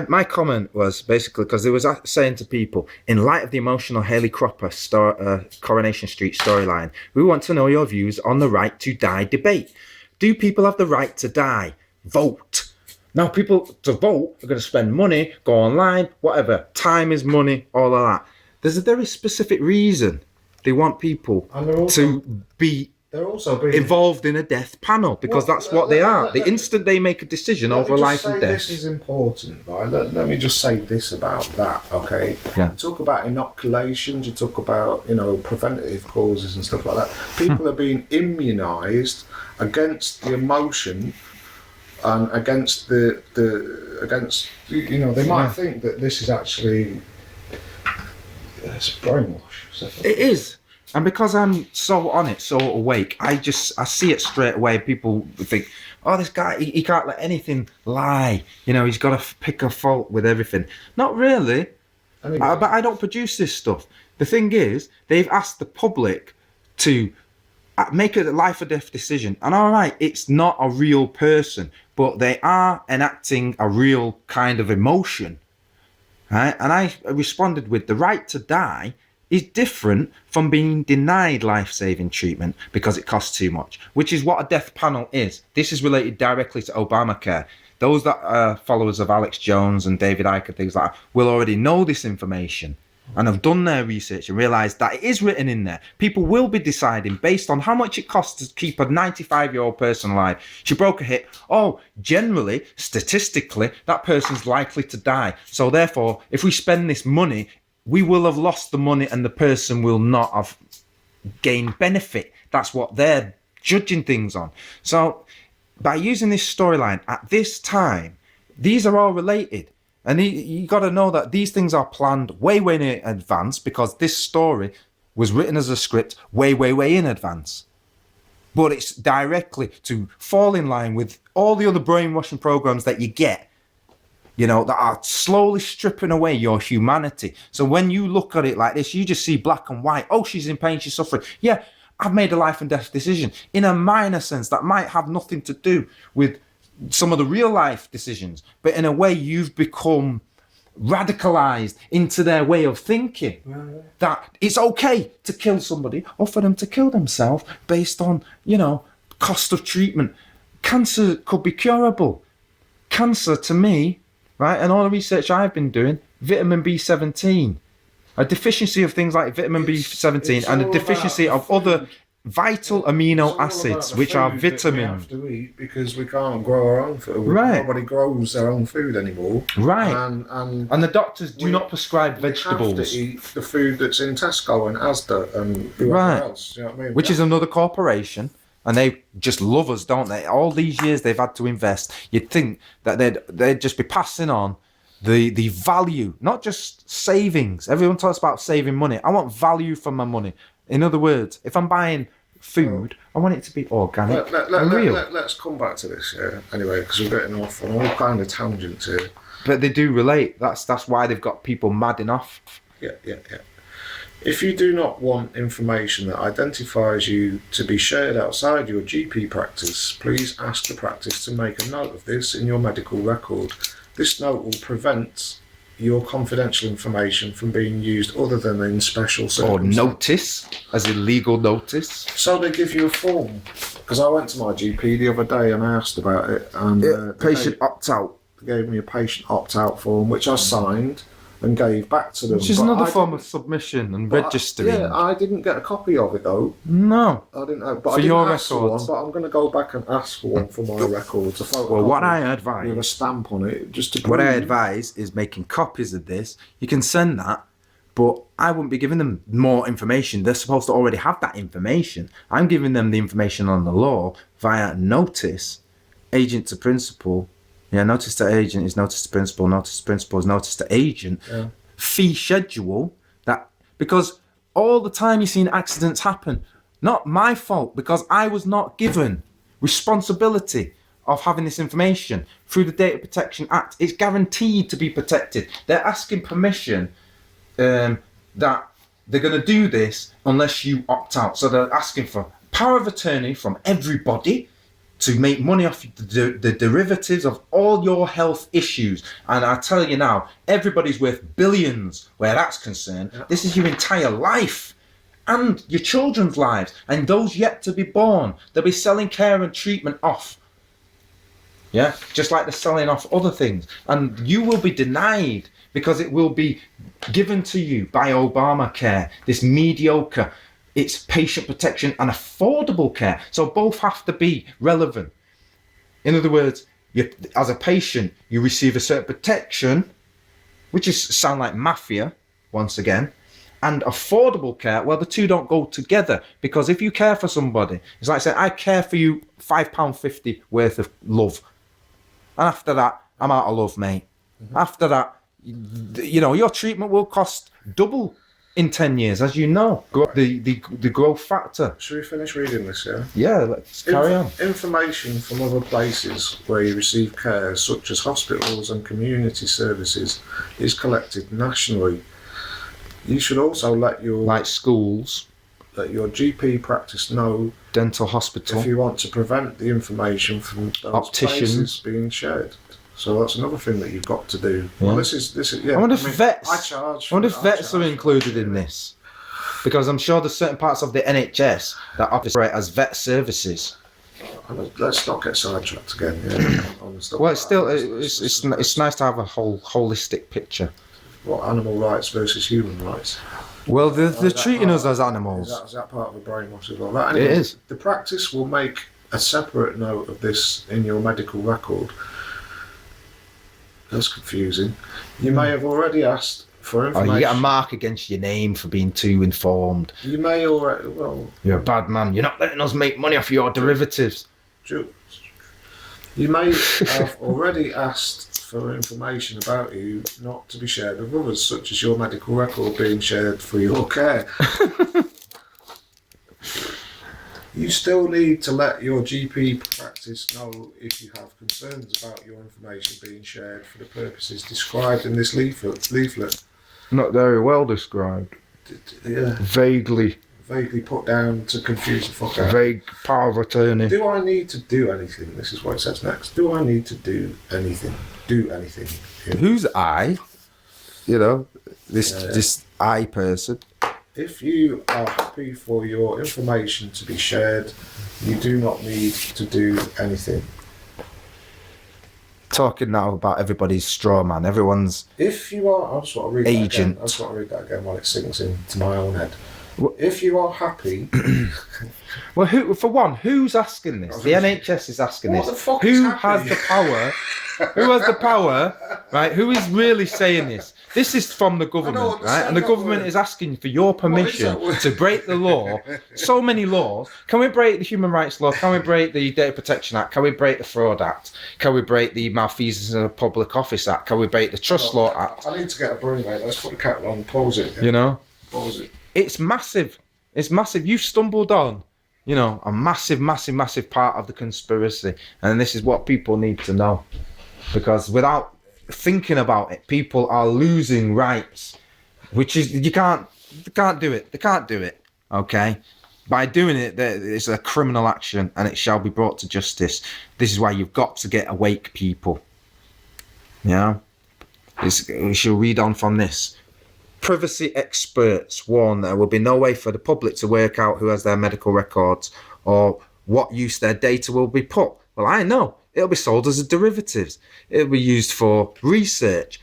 Speaker 1: My comment was basically because they was saying to people, in light of the emotional Haley Cropper Coronation Street storyline, we want to know your views on the right to die debate. Do people have the right to die? Vote. Now, people to vote are going to spend money, go online, whatever. Time is money, all of that. There's a very specific reason they want people to be involved in a death panel, because that's what they are. The instant they make a decision over life and death.
Speaker 2: This is important, right? Let me just say this about that, okay?
Speaker 1: Yeah.
Speaker 2: You talk about inoculations, you talk about, preventative causes and stuff like that. People are being immunised against the emotion and against they might think that this is actually it's brainwash.
Speaker 1: It is. And because I'm so on it, so awake, I see it straight away. People think, oh, this guy, he can't let anything lie. He's got to pick a fault with everything. Not really. But I don't produce this stuff. The thing is, they've asked the public to make a life or death decision. And all right, it's not a real person, but they are enacting a real kind of emotion. Right? And I responded with, the right to die is different from being denied life-saving treatment because it costs too much, which is what a death panel is. This is related directly to Obamacare. Those that are followers of Alex Jones and David Icke and things like that will already know this information, and have done their research and realised that it is written in there. People will be deciding based on how much it costs to keep a 95-year-old person alive. She broke a hip. Oh, generally, statistically, that person's likely to die. So therefore, if we spend this money, we will have lost the money and the person will not have gained benefit. That's what they're judging things on. So by using this storyline at this time, these are all related. And you got to know that these things are planned way, way in advance, because this story was written as a script way, way, way in advance. But it's directly to fall in line with all the other brainwashing programs that you get, you know, that are slowly stripping away your humanity. So when you look at it like this, you just see black and white. Oh, she's in pain, she's suffering. Yeah, I've made a life and death decision. In a minor sense, that might have nothing to do with some of the real life decisions, but in a way you've become radicalized into their way of thinking. That it's okay to kill somebody or for them to kill themselves based on, you know, cost of treatment. Cancer could be curable. Cancer, to me, right, and all the research I've been doing, vitamin B17, a deficiency of things like vitamin B17 and a deficiency of other vital amino acids, which are vitamins.
Speaker 2: We have to eat because we can't grow our own food.
Speaker 1: Right.
Speaker 2: Nobody grows their own food anymore.
Speaker 1: Right.
Speaker 2: And
Speaker 1: the doctors do not prescribe vegetables.
Speaker 2: We have to eat the food that's in Tesco and Asda and whoever else. You know what I mean?
Speaker 1: Which is another corporation. And they just love us, don't they? All these years they've had to invest. You'd think that they'd just be passing on the value, not just savings. Everyone talks about saving money. I want value for my money. In other words, if I'm buying food, I want it to be organic and real.
Speaker 2: Let's come back to this, anyway, because we're getting off on all kind of tangents here.
Speaker 1: But they do relate. That's why they've got people madding off.
Speaker 2: Yeah. If you do not want information that identifies you to be shared outside your GP practice, please ask the practice to make a note of this in your medical record. This note will prevent your confidential information from being used other than in special circumstances.
Speaker 1: Or notice, as in legal notice.
Speaker 2: So they give you a form. Because I went to my GP the other day and I asked about it. And
Speaker 1: patient opt-out.
Speaker 2: They gave me a patient opt-out form, which I signed and gave back to them.
Speaker 1: Which is another form of submission and registering.
Speaker 2: I didn't get a copy of it though.
Speaker 1: No.
Speaker 2: I didn't know. But
Speaker 1: for
Speaker 2: I didn't
Speaker 1: your
Speaker 2: ask for one, but I'm going to go back and ask for one for my records.
Speaker 1: Well, what I advise
Speaker 2: with a stamp on it, just to.
Speaker 1: What I advise is making copies of this. You can send that, but I wouldn't be giving them more information. They're supposed to already have that information. I'm giving them the information on the law via notice, agent to principal. Yeah, notice to agent is notice to principal is notice to agent.
Speaker 2: Yeah.
Speaker 1: Fee schedule, that because all the time you're seeing accidents happen. Not my fault, because I was not given responsibility of having this information through the Data Protection Act. It's guaranteed to be protected. They're asking permission that they're going to do this unless you opt out. So they're asking for power of attorney from everybody to make money off the derivatives of all your health issues. And I tell you now, everybody's worth billions where that's concerned. Yeah. This is your entire life and your children's lives and those yet to be born. They'll be selling care and treatment off. Yeah, just like they're selling off other things. And you will be denied because it will be given to you by Obamacare, this mediocre. It's patient protection and affordable care. So both have to be relevant. In other words, as a patient, you receive a certain protection, which is sound like mafia, once again, and affordable care. Well, the two don't go together, because if you care for somebody, it's like saying, I care for you, £5.50 worth of love. And after that, I'm out of love, mate. Mm-hmm. After that, you know, your treatment will cost double in 10 years, as you know, the growth factor.
Speaker 2: Should we finish reading this, yeah?
Speaker 1: Yeah, let's carry on.
Speaker 2: Information from other places where you receive care, such as hospitals and community services, is collected nationally. You should also let your...
Speaker 1: Like schools.
Speaker 2: Let your GP practice know...
Speaker 1: Dental hospital.
Speaker 2: If you want to prevent the information from those
Speaker 1: opticians
Speaker 2: places being shared. So that's another thing that you've got to do.
Speaker 1: Yeah.
Speaker 2: Well, this is yeah.
Speaker 1: I wonder if vets.
Speaker 2: I
Speaker 1: wonder if vets are included in this, because I'm sure there's certain parts of the NHS that operate as vet services.
Speaker 2: Let's not get sidetracked again. Yeah,
Speaker 1: well, it's still it's nice to have a whole holistic picture.
Speaker 2: What, animal rights versus human rights?
Speaker 1: Well, they're treating us as animals.
Speaker 2: Is that part of the brainwash as well? Anyway,
Speaker 1: It is.
Speaker 2: The practice will make a separate note of this in your medical record. That's confusing. You may have already asked for information.
Speaker 1: Oh, you get a mark against your name for being too informed.
Speaker 2: You may already, well...
Speaker 1: You're a bad man. You're not letting us make money off your derivatives.
Speaker 2: Jules, you may have already asked for information about you not to be shared with others, such as your medical record being shared for your care. You still need to let your GP practice know if you have concerns about your information being shared for the purposes described in this leaflet.
Speaker 1: Not very well described.
Speaker 2: Yeah.
Speaker 1: Vaguely
Speaker 2: Put down to confuse the fuck out.
Speaker 1: vague power of attorney.
Speaker 2: Do I need to do anything? This is what it says next. Do I need to do anything? Do anything? Yeah.
Speaker 1: Who's I? You know, this I person.
Speaker 2: If you are happy for your information to be shared, you do not need to do anything.
Speaker 1: Talking now about everybody's straw man. Everyone's
Speaker 2: If you are, I just want to read
Speaker 1: agent.
Speaker 2: that again. I just want to read that again while it sinks into my own head.
Speaker 1: What?
Speaker 2: If you are happy,
Speaker 1: well, who's asking this? The NHS is asking
Speaker 2: What
Speaker 1: this.
Speaker 2: the fuck is
Speaker 1: Who
Speaker 2: happening?
Speaker 1: has the power? Who has the power? Right? Who is really saying this? This is from the government, right? And the government is asking for your permission to break the law. So many laws. Can we break the Human Rights Law? Can we break the Data Protection Act? Can we break the Fraud Act? Can we break the Malfeasance in the Public Office Act? Can we break the Trust Law Act?
Speaker 2: I need to get a broom, mate. Let's put the kettle on. Pause it.
Speaker 1: You know?
Speaker 2: Pause it.
Speaker 1: It's massive. It's massive. You've stumbled on, you know, a massive, massive, massive part of the conspiracy. And this is what people need to know. Because without thinking about it, people are losing rights. Which is, they can't do it. They can't do it. Okay? By doing it, it's a criminal action and it shall be brought to justice. This is why you've got to get awake, people. Yeah? We shall read on from this. Privacy experts warn there will be no way for the public to work out who has their medical records or what use their data will be put. Well, I know. It'll be sold as a derivatives. It'll be used for research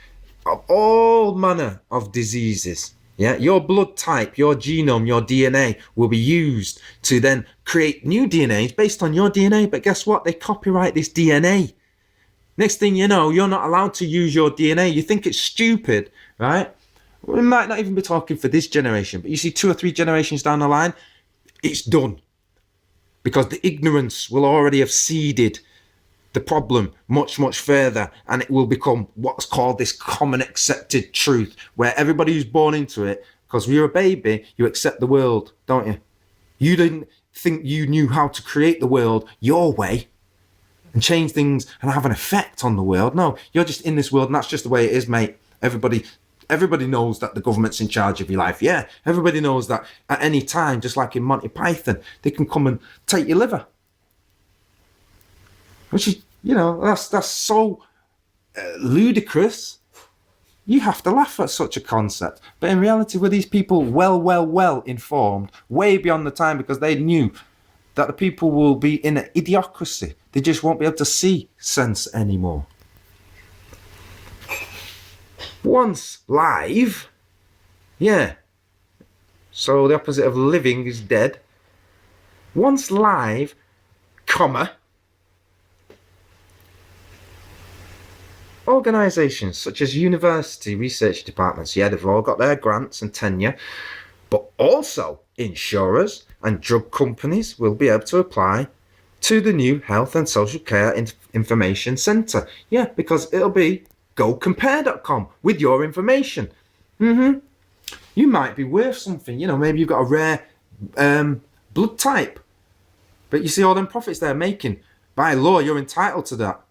Speaker 1: of all manner of diseases. Yeah, your blood type, your genome, your DNA will be used to then create new DNAs based on your DNA. But guess what? They copyright this DNA. Next thing you know, you're not allowed to use your DNA. You think it's stupid, right? We might not even be talking for this generation, but you see 2 or 3 generations down the line, it's done. Because the ignorance will already have seeded the problem much, much further, and it will become what's called this common accepted truth, where everybody who's born into it, because when you're a baby, you accept the world, don't you? You didn't think you knew how to create the world your way and change things and have an effect on the world. No, you're just in this world, and that's just the way it is, mate. Everybody knows that the government's in charge of your life. Yeah, everybody knows that at any time, just like in Monty Python, they can come and take your liver. Which is, you know, that's so ludicrous. You have to laugh at such a concept. But in reality, were these people well informed, way beyond the time, because they knew that the people will be in an idiocracy. They just won't be able to see sense anymore. Once live, yeah. So the opposite of living is dead. Once live, comma. Organisations such as university research departments, yeah, they've all got their grants and tenure, but also insurers and drug companies will be able to apply to the new Health and Social Care Information Centre. Yeah, because it'll be gocompare.com with your information. You might be worth something, you know, maybe you've got a rare blood type, but you see all them profits they're making. By law, you're entitled to that.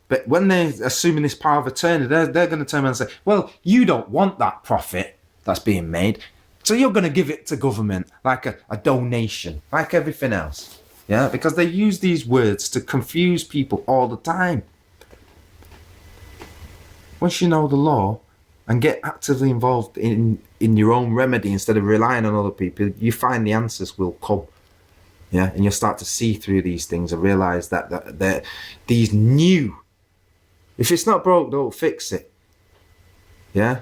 Speaker 1: But when they're assuming this power of attorney, they're going to turn around and say, well, you don't want that profit that's being made, so you're going to give it to government like a donation, like everything else. Yeah, because they use these words to confuse people all the time. Once you know the law and get actively involved in your own remedy instead of relying on other people, you find the answers will come. Yeah, and you'll start to see through these things and realise that these new... If it's not broke, don't fix it. Yeah?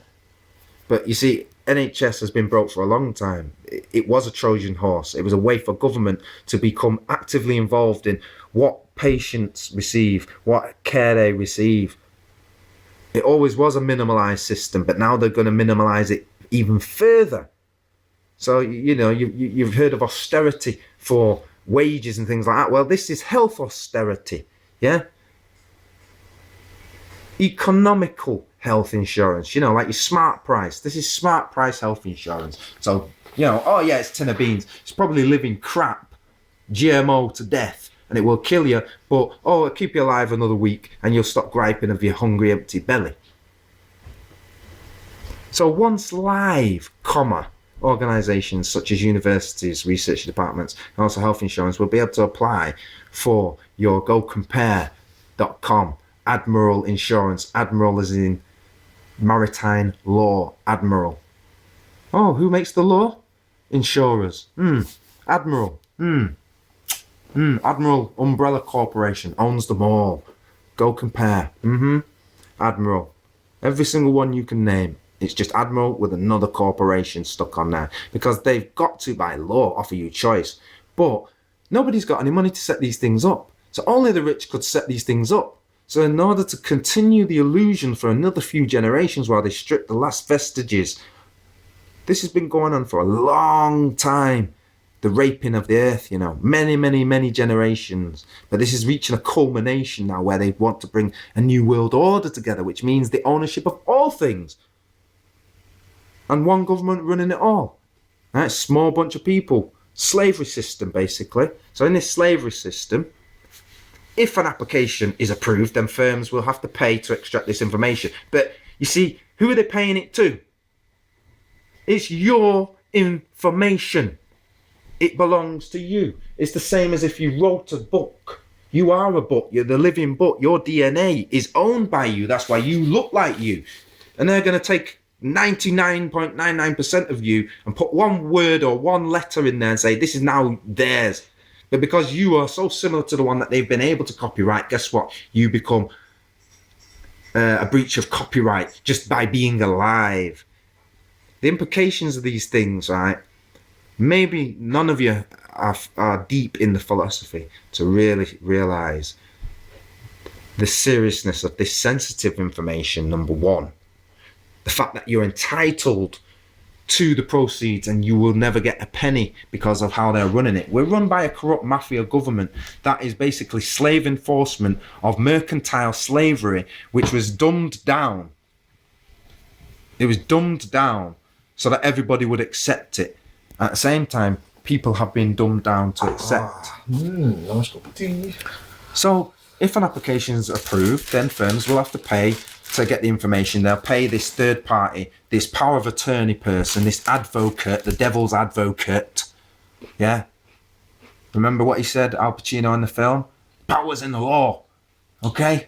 Speaker 1: But you see, NHS has been broke for a long time. It was a Trojan horse. It was a way for government to become actively involved in what patients receive, what care they receive. It always was a minimalised system, but now they're going to minimalise it even further. So, you've heard of austerity for wages and things like that. Well, this is health austerity, yeah? Economical health insurance, like your smart price. This is smart price health insurance. So, oh yeah, it's 10 of beans. It's probably living crap, GMO to death, and it will kill you, but, it'll keep you alive another week, and you'll stop griping of your hungry, empty belly. So once live, organisations such as universities, research departments, and also health insurance will be able to apply for your gocompare.com Admiral insurance. Admiral as in maritime law, Admiral. Oh, who makes the law? Insurers. Admiral. Admiral Umbrella Corporation owns them all. Go compare. Admiral. Every single one you can name. It's just Admiral with another corporation stuck on there. Because they've got to, by law, offer you choice. But nobody's got any money to set these things up. So only the rich could set these things up. So in order to continue the illusion for another few generations while they strip the last vestiges, this has been going on for a long time. The raping of the earth, many, many, many generations. But this is reaching a culmination now where they want to bring a new world order together, which means the ownership of all things. And one government running it all. Right? Small bunch of people. Slavery system, basically. So in this slavery system, if an application is approved, then firms will have to pay to extract this information. But you see, who are they paying it to? It's your information. It belongs to you. It's the same as if you wrote a book. You are a book. You're the living book. Your DNA is owned by you. That's why you look like you. And they're going to take 99.99% of you and put one word or one letter in there and say, this is now theirs. But because you are so similar to the one that they've been able to copyright, guess what? You become a breach of copyright just by being alive. The implications of these things, right? Maybe none of you are deep in the philosophy to really realise the seriousness of this sensitive information, number one. The fact that you're entitled to the proceeds and you will never get a penny because of how they're running it. We're run by a corrupt mafia government that is basically slave enforcement of mercantile slavery, which was dumbed down. It was dumbed down so that everybody would accept it. At the same time, people have been dumbed down to accept.
Speaker 2: Nice cup of tea.
Speaker 1: So if an application is approved, then firms will have to pay to get the information. They'll pay this third party, this power of attorney person, this advocate, the devil's advocate. Yeah? Remember what he said, Al Pacino in the film? Power's in the law. Okay?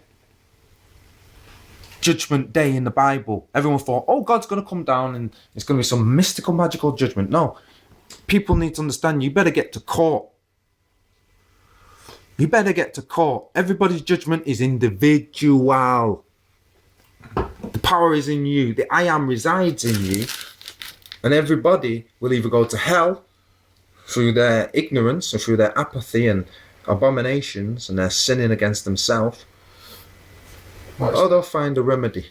Speaker 1: Judgment Day in the Bible. Everyone thought, oh, God's going to come down and it's going to be some mystical, magical judgment. No. People need to understand, you better get to court. You better get to court. Everybody's judgment is individual. The power is in you. The I am resides in you. And everybody will either go to hell through their ignorance or through their apathy and abominations and their sinning against themselves, or they'll find a remedy.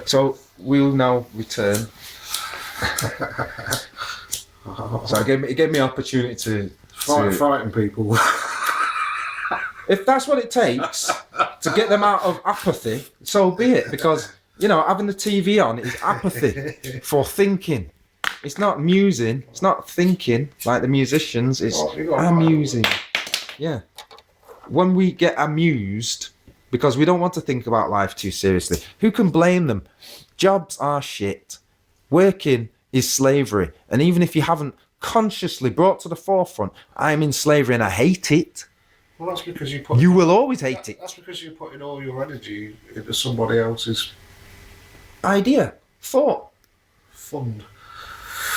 Speaker 1: So we'll now return. So it gave me opportunity to
Speaker 2: frighten people.
Speaker 1: If that's what it takes to get them out of apathy, so be it. Because, having the TV on is apathy for thinking. It's not musing. It's not thinking like the musicians. It's amusing. Yeah. When we get amused, because we don't want to think about life too seriously, who can blame them? Jobs are shit. Working is slavery. And even if you haven't consciously brought to the forefront, I'm in slavery and I hate it,
Speaker 2: Well, that's because
Speaker 1: you will always hate it.
Speaker 2: That's because you're putting all your energy into somebody else's
Speaker 1: idea, thought.
Speaker 2: fund.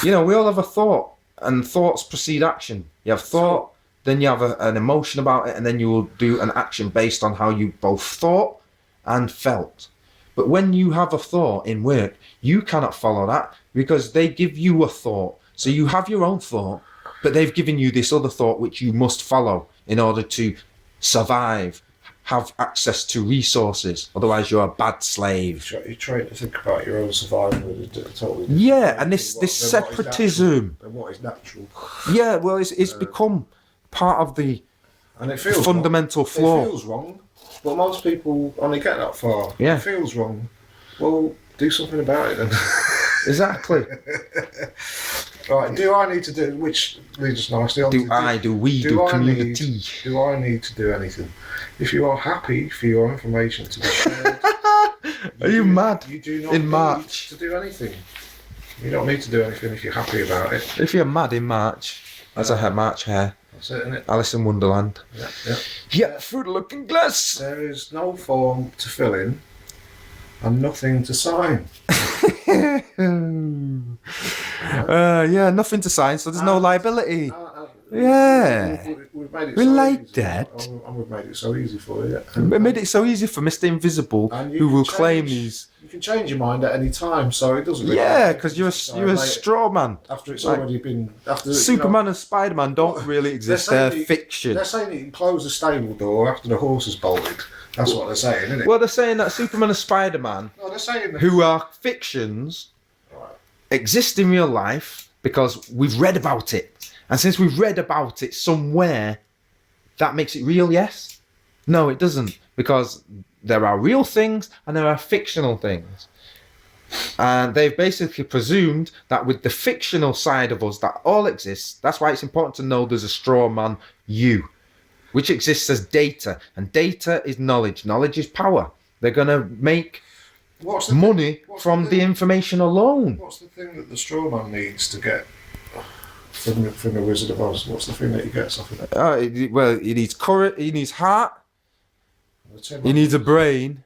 Speaker 1: We all have a thought, and thoughts precede action. You have thought, then you have an emotion about it, and then you will do an action based on how you both thought and felt. But when you have a thought in work, you cannot follow that because they give you a thought. So you have your own thought, but they've given you this other thought which you must follow in order to survive, have access to resources. Otherwise, you're a bad slave.
Speaker 2: You're trying to think about your own survival in a totally different
Speaker 1: Yeah,
Speaker 2: way.
Speaker 1: and this separatism.
Speaker 2: And what is natural.
Speaker 1: Yeah, well, it's become part of the
Speaker 2: And it feels
Speaker 1: fundamental
Speaker 2: wrong.
Speaker 1: flaw.
Speaker 2: It feels wrong, but most people only get that far.
Speaker 1: Yeah.
Speaker 2: It feels wrong. Well, do something about it then.
Speaker 1: Exactly.
Speaker 2: Right, do I need to do, which leads us nicely on
Speaker 1: Do
Speaker 2: to
Speaker 1: we, community.
Speaker 2: do I need to do anything? If you are happy for your information to be shared,
Speaker 1: Are you mad?
Speaker 2: You do not
Speaker 1: In
Speaker 2: need
Speaker 1: March.
Speaker 2: to do anything. You don't need to do anything if you're happy about it.
Speaker 1: If you're mad in March, as I had March hair,
Speaker 2: That's it, isn't it?
Speaker 1: Alice in Wonderland.
Speaker 2: Yeah.
Speaker 1: Yeah, through the looking glass.
Speaker 2: There is no form to fill in and nothing to sign.
Speaker 1: Yeah, nothing to sign, so there's no liability. Yeah.
Speaker 2: We've made it
Speaker 1: We
Speaker 2: so
Speaker 1: like
Speaker 2: easy.
Speaker 1: that.
Speaker 2: And we've made it so easy for you.
Speaker 1: We made it so easy for Mr. Invisible,
Speaker 2: And you
Speaker 1: who
Speaker 2: can
Speaker 1: will
Speaker 2: change-
Speaker 1: claim these.
Speaker 2: You can change your mind at any time, so it doesn't really
Speaker 1: Yeah,
Speaker 2: matter.
Speaker 1: because you're
Speaker 2: So
Speaker 1: a
Speaker 2: later-
Speaker 1: straw man.
Speaker 2: After it's
Speaker 1: like,
Speaker 2: already been... After,
Speaker 1: Superman and Spider-Man don't really exist. They're fiction.
Speaker 2: They're saying you can close the stable door after the horse has bolted. That's what they're saying, isn't it?
Speaker 1: Well, they're saying that Superman and Spider-Man,
Speaker 2: No, they're saying that...
Speaker 1: who are fictions, exist in real life because we've read about it. And since we've read about it somewhere, that makes it real, yes? No, it doesn't. Because there are real things and there are fictional things. And they've basically presumed that with the fictional side of us that all exists, that's why it's important to know there's a straw man, you, which exists as data. And data is knowledge. Knowledge is power. They're going to make money from the information alone.
Speaker 2: What's the thing that the straw man needs to get from the Wizard of Oz? What's the thing that he gets off of it?
Speaker 1: Well, he needs courage, he needs heart, he needs a brain,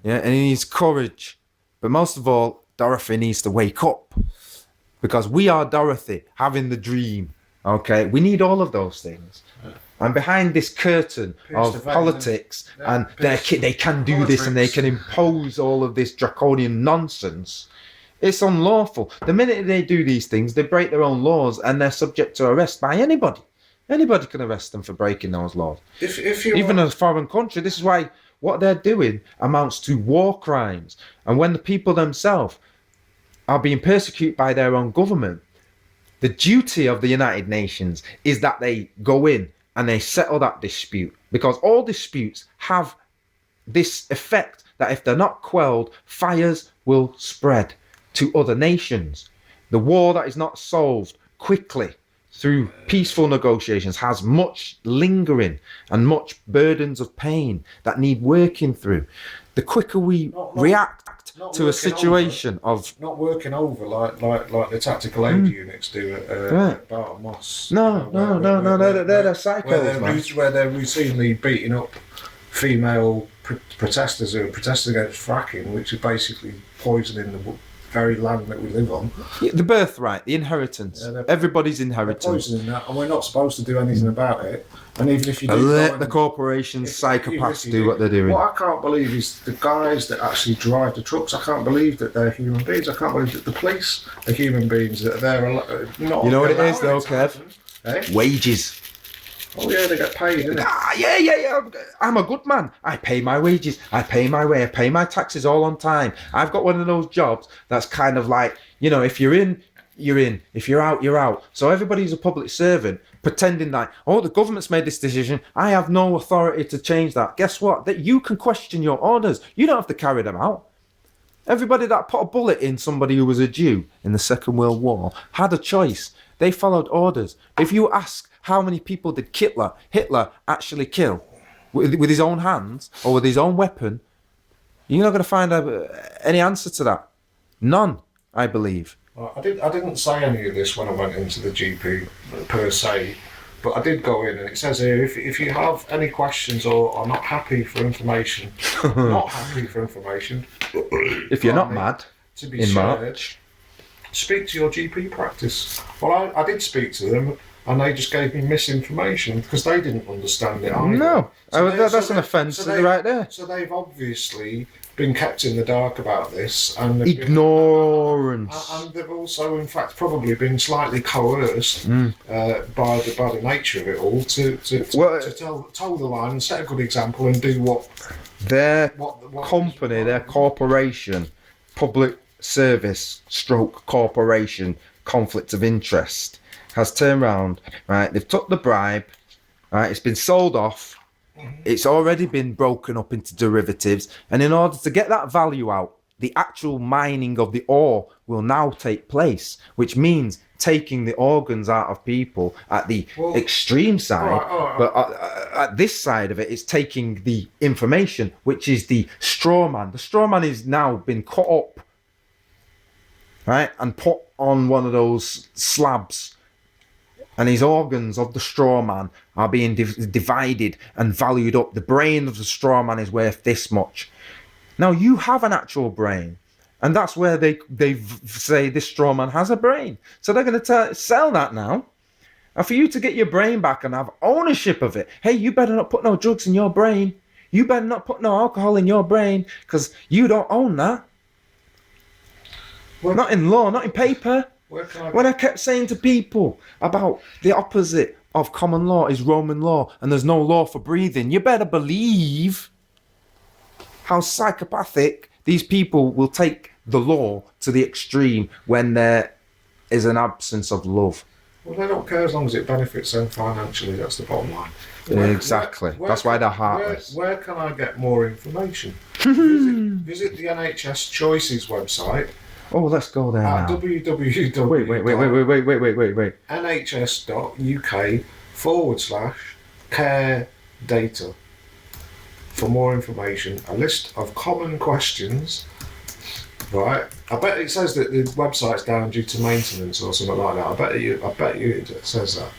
Speaker 1: yeah, and he needs courage. But most of all, Dorothy needs to wake up. Because we are Dorothy, having the dream. Okay? We need all of those things. And behind this curtain of politics, and they can do this and they can impose all of this draconian nonsense, it's unlawful. The minute they do these things, they break their own laws and they're subject to arrest by anybody. Anybody can arrest them for breaking those laws. Even a foreign country. This is why what they're doing amounts to war crimes. And when the people themselves are being persecuted by their own government, the duty of the United Nations is that they go in and they settle that dispute. Because all disputes have this effect that if they're not quelled, fires will spread to other nations. The war that is not solved quickly through peaceful negotiations has much lingering and much burdens of pain that need working through. The quicker we react to a situation of
Speaker 2: not working over like the tactical aid units do at Barton Moss.
Speaker 1: No, they're the psychos, man.
Speaker 2: Where they're routinely beating up female protesters who are protesting against fracking, which is basically poisoning the very land that we live on.
Speaker 1: The birthright, the inheritance. Everybody's inheritance.
Speaker 2: They're poisoning that, and we're not supposed to do anything about it. And even if you do,
Speaker 1: let the corporations, psychopaths do what they're doing.
Speaker 2: What I can't believe is the guys that actually drive the trucks. I can't believe that they're human beings. I can't believe that the police are human beings. That they're not.
Speaker 1: You know what it is, though, Kev?
Speaker 2: Eh?
Speaker 1: Wages.
Speaker 2: Oh yeah, they get paid, isn't it?
Speaker 1: Yeah. I'm a good man. I pay my wages. I pay my way. I pay my taxes all on time. I've got one of those jobs that's kind of like, you know, if you're in, you're in. If you're out, you're out. So everybody's a public servant, pretending like, oh, the government's made this decision. I have no authority to change that. Guess what? That you can question your orders. You don't have to carry them out. Everybody that put a bullet in somebody who was a Jew in the Second World War had a choice. They followed orders. If you ask how many people did Hitler actually kill with his own hands or with his own weapon, you're not going to find any answer to that. None, I believe.
Speaker 2: I didn't say any of this when I went into the GP per se, but I did go in and it says here, if you have any questions or are not happy for information,
Speaker 1: if you're not mad
Speaker 2: to be
Speaker 1: in
Speaker 2: shared,
Speaker 1: March,
Speaker 2: speak to your GP practice. Well, I did speak to them, and they just gave me misinformation because they didn't understand it either.
Speaker 1: No, that's an offence right there.
Speaker 2: So they've obviously been kept in the dark about this, and
Speaker 1: Ignorance.
Speaker 2: and they've also, in fact, probably been slightly coerced by the nature of it all to toe the line and set a good example and do what
Speaker 1: their company, their corporation, public service stroke corporation, conflict of interest, has turned around, right? They've took the bribe, right? It's been sold off. It's already been broken up into derivatives, and in order to get that value out, the actual mining of the ore will now take place, which means taking the organs out of people at the extreme side. But at this side of it, it's taking the information, which is the straw man. The straw man is now been cut up, right, and put on one of those slabs. And his organs of the straw man are being divided and valued up. The brain of the straw man is worth this much. Now, you have an actual brain. And that's where they say this straw man has a brain. So they're going to sell that now. And for you to get your brain back and have ownership of it, hey, you better not put no drugs in your brain. You better not put no alcohol in your brain, because you don't own that. Not in law, not in paper. When I kept saying to people about the opposite of common law is Roman law and there's no law for breathing, you better believe how psychopathic these people will take the law to the extreme when there is an absence of love.
Speaker 2: Well, they don't care as long as it benefits them financially, that's the bottom line.
Speaker 1: Exactly. That's why they're heartless.
Speaker 2: Where can I get more information? Visit the NHS Choices website.
Speaker 1: Oh, let's go there now. Wait.
Speaker 2: NHS.uk/care data for more information. A list of common questions. Right. I bet it says that the website's down due to maintenance or something like that. I bet you it says that.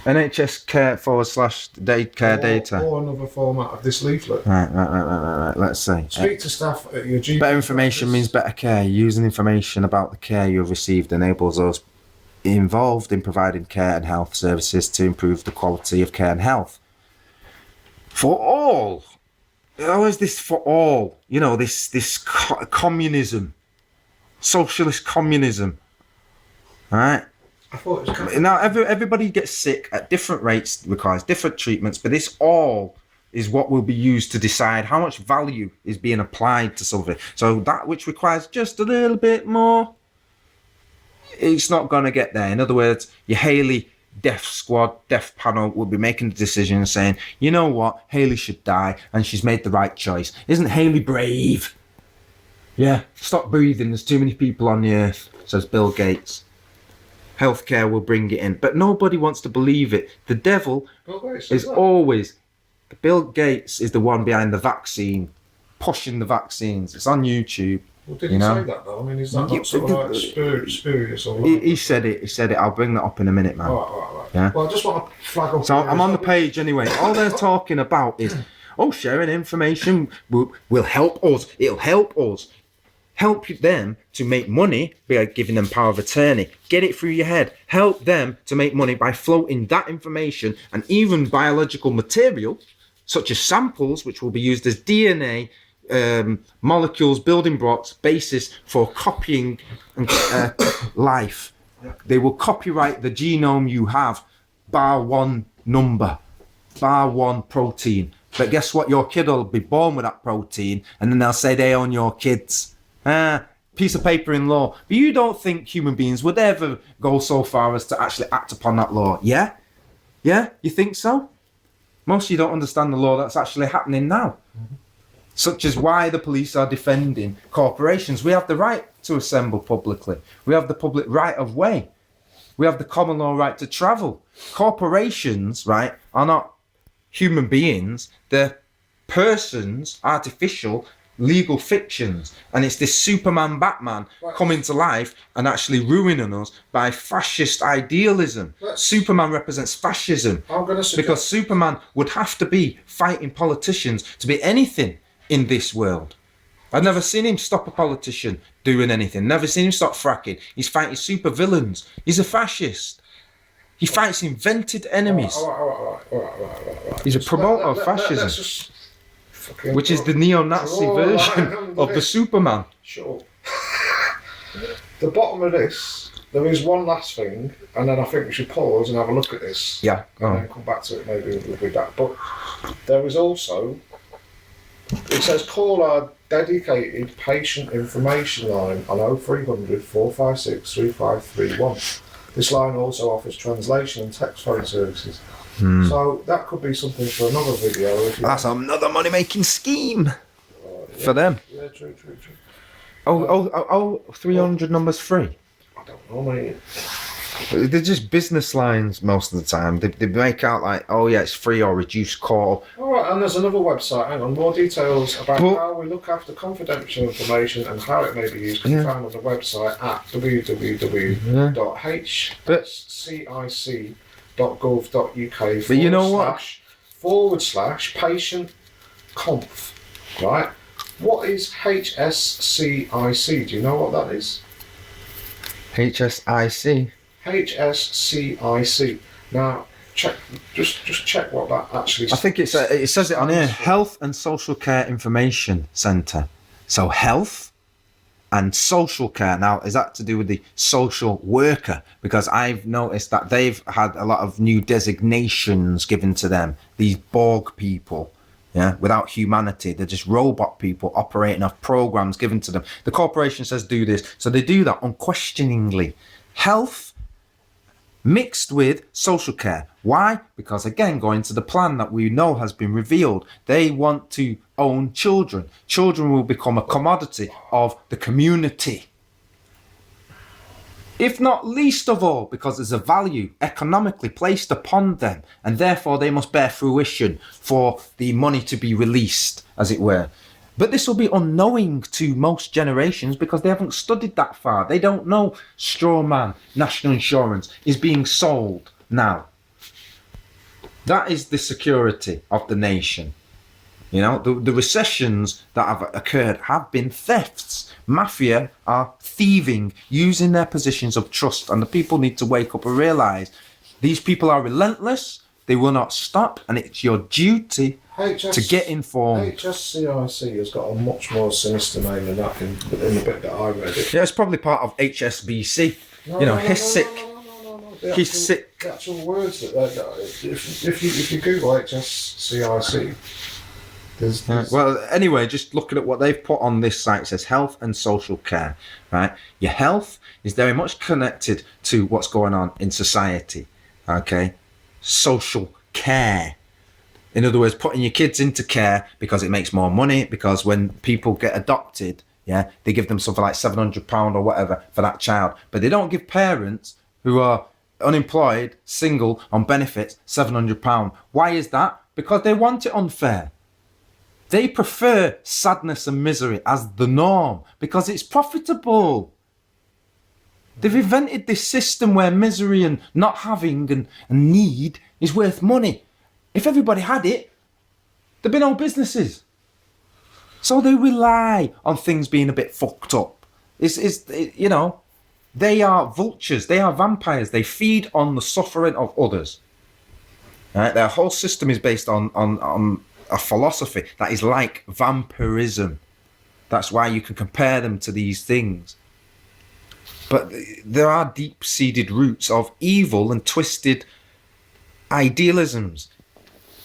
Speaker 1: NHS care/care data.
Speaker 2: Or another format of this leaflet.
Speaker 1: Right. Let's see.
Speaker 2: Speak to staff at your GP.
Speaker 1: Better information means better care. Using information about the care you've received enables those involved in providing care and health services to improve the quality of care and health. For all. How is this for all? You know, this communism. Socialist communism. Right?
Speaker 2: I thought it was kind of...
Speaker 1: Now, everybody gets sick at different rates, requires different treatments, but this all is what will be used to decide how much value is being applied to something. So that which requires just a little bit more, it's not going to get there. In other words, your Haley death squad, death panel will be making the decision and saying, you know what, Haley should die, and she's made the right choice. Isn't Haley brave? Yeah, stop breathing, there's too many people on the earth, says Bill Gates. Healthcare will bring it in, but nobody wants to believe it. The devil is always... Bill Gates is the one behind the vaccine, pushing the vaccines. It's on YouTube.
Speaker 2: Well, did he say that though? I mean, is that not sort of like spurious or...
Speaker 1: He said it. I'll bring that up in a minute, man.
Speaker 2: Right.
Speaker 1: Yeah?
Speaker 2: Well, I just want to flag up...
Speaker 1: So I'm on the page anyway. All they're talking about is, sharing information will help us. It'll help us. Help them to make money by giving them power of attorney. Get it through your head. Help them to make money by floating that information and even biological material, such as samples, which will be used as DNA, molecules, building blocks, basis for copying life. They will copyright the genome you have, bar one number, bar one protein. But guess what? Your kid will be born with that protein, and then they'll say they own your kids. Piece of paper in law. But you don't think human beings would ever go so far as to actually act upon that law? Yeah? You think so? Most of you don't understand the law that's actually happening now. Mm-hmm. Such as why the police are defending corporations. We have the right to assemble publicly. We have the public right of way. We have the common law right to travel. Corporations, right, are not human beings. They're persons, artificial, legal fictions, and it's this Superman Batman coming to life and actually ruining us by fascist idealism. Superman represents fascism because Superman would have to be fighting politicians to be anything in this world. I've never seen him stop a politician doing anything, never seen him stop fracking. He's fighting super villains. He's a fascist. He fights invented enemies.
Speaker 2: All right.
Speaker 1: He's a promoter of fascism,
Speaker 2: Let's just fucking
Speaker 1: which is the neo-Nazi
Speaker 2: draw a
Speaker 1: version
Speaker 2: line
Speaker 1: of the Superman.
Speaker 2: Sure. The bottom of this, there is one last thing, and then I think we should pause and have a look at this.
Speaker 1: Yeah.
Speaker 2: And then come back to it maybe with that. But there is also, it says call our dedicated patient information line on 0300 456 3531. This line also offers translation and text phone services. So that could be something for another video.
Speaker 1: That's another money-making scheme for them.
Speaker 2: Yeah, true.
Speaker 1: 300 numbers free.
Speaker 2: I don't know, mate.
Speaker 1: They're just business lines most of the time. They make out like, oh yeah, it's free or reduced call.
Speaker 2: Alright, and there's another website, hang on, more details about how we look after confidential information and how it may be used can be found on the website at www.hscic.gov.uk
Speaker 1: But you know what?
Speaker 2: / patient conf, right? What is HSCIC? Do you know what that is?
Speaker 1: HSIC.
Speaker 2: HSCIC. Now, check. Just check what that actually is.
Speaker 1: I think it says it on here. Health and Social Care Information Centre. So health and social care. Now, is that to do with the social worker? Because I've noticed that they've had a lot of new designations given to them. These Borg people. Yeah, without humanity, they're just robot people operating off programs given to them. The corporation says do this, so they do that unquestioningly. Health mixed with social care. Why? Because again, going to the plan that we know has been revealed, they want to own children. Children will become a commodity of the community. If not least of all, because there's a value economically placed upon them, and therefore they must bear fruition for the money to be released, as it were. But this will be unknowing to most generations because they haven't studied that far. They don't know straw man national insurance is being sold now. That is the security of the nation. You know, the recessions that have occurred have been thefts. Mafia are thieving, using their positions of trust, and the people need to wake up and realise these people are relentless, they will not stop, and it's your duty to get informed.
Speaker 2: HSCIC has got a much more sinister name than that in the bit that I read it.
Speaker 1: Yeah, it's probably part of HSBC. He's sick. He's sick.
Speaker 2: The actual words that if you Google HSCIC, there's
Speaker 1: well, anyway, just looking at what they've put on this site, it says health and social care, right? Your health is very much connected to what's going on in society, okay? Social care. In other words, putting your kids into care because it makes more money, because when people get adopted, yeah, they give them something like £700 or whatever for that child. But they don't give parents who are unemployed, single, on benefits, £700. Why is that? Because they want it unfair. They prefer sadness and misery as the norm because it's profitable. They've invented this system where misery and not having and need is worth money. If everybody had it, there'd be no businesses. So they rely on things being a bit fucked up. They are vultures, they are vampires, they feed on the suffering of others. Right? Their whole system is based on a philosophy that is like vampirism. That's why you can compare them to these things. But there are deep-seated roots of evil and twisted idealisms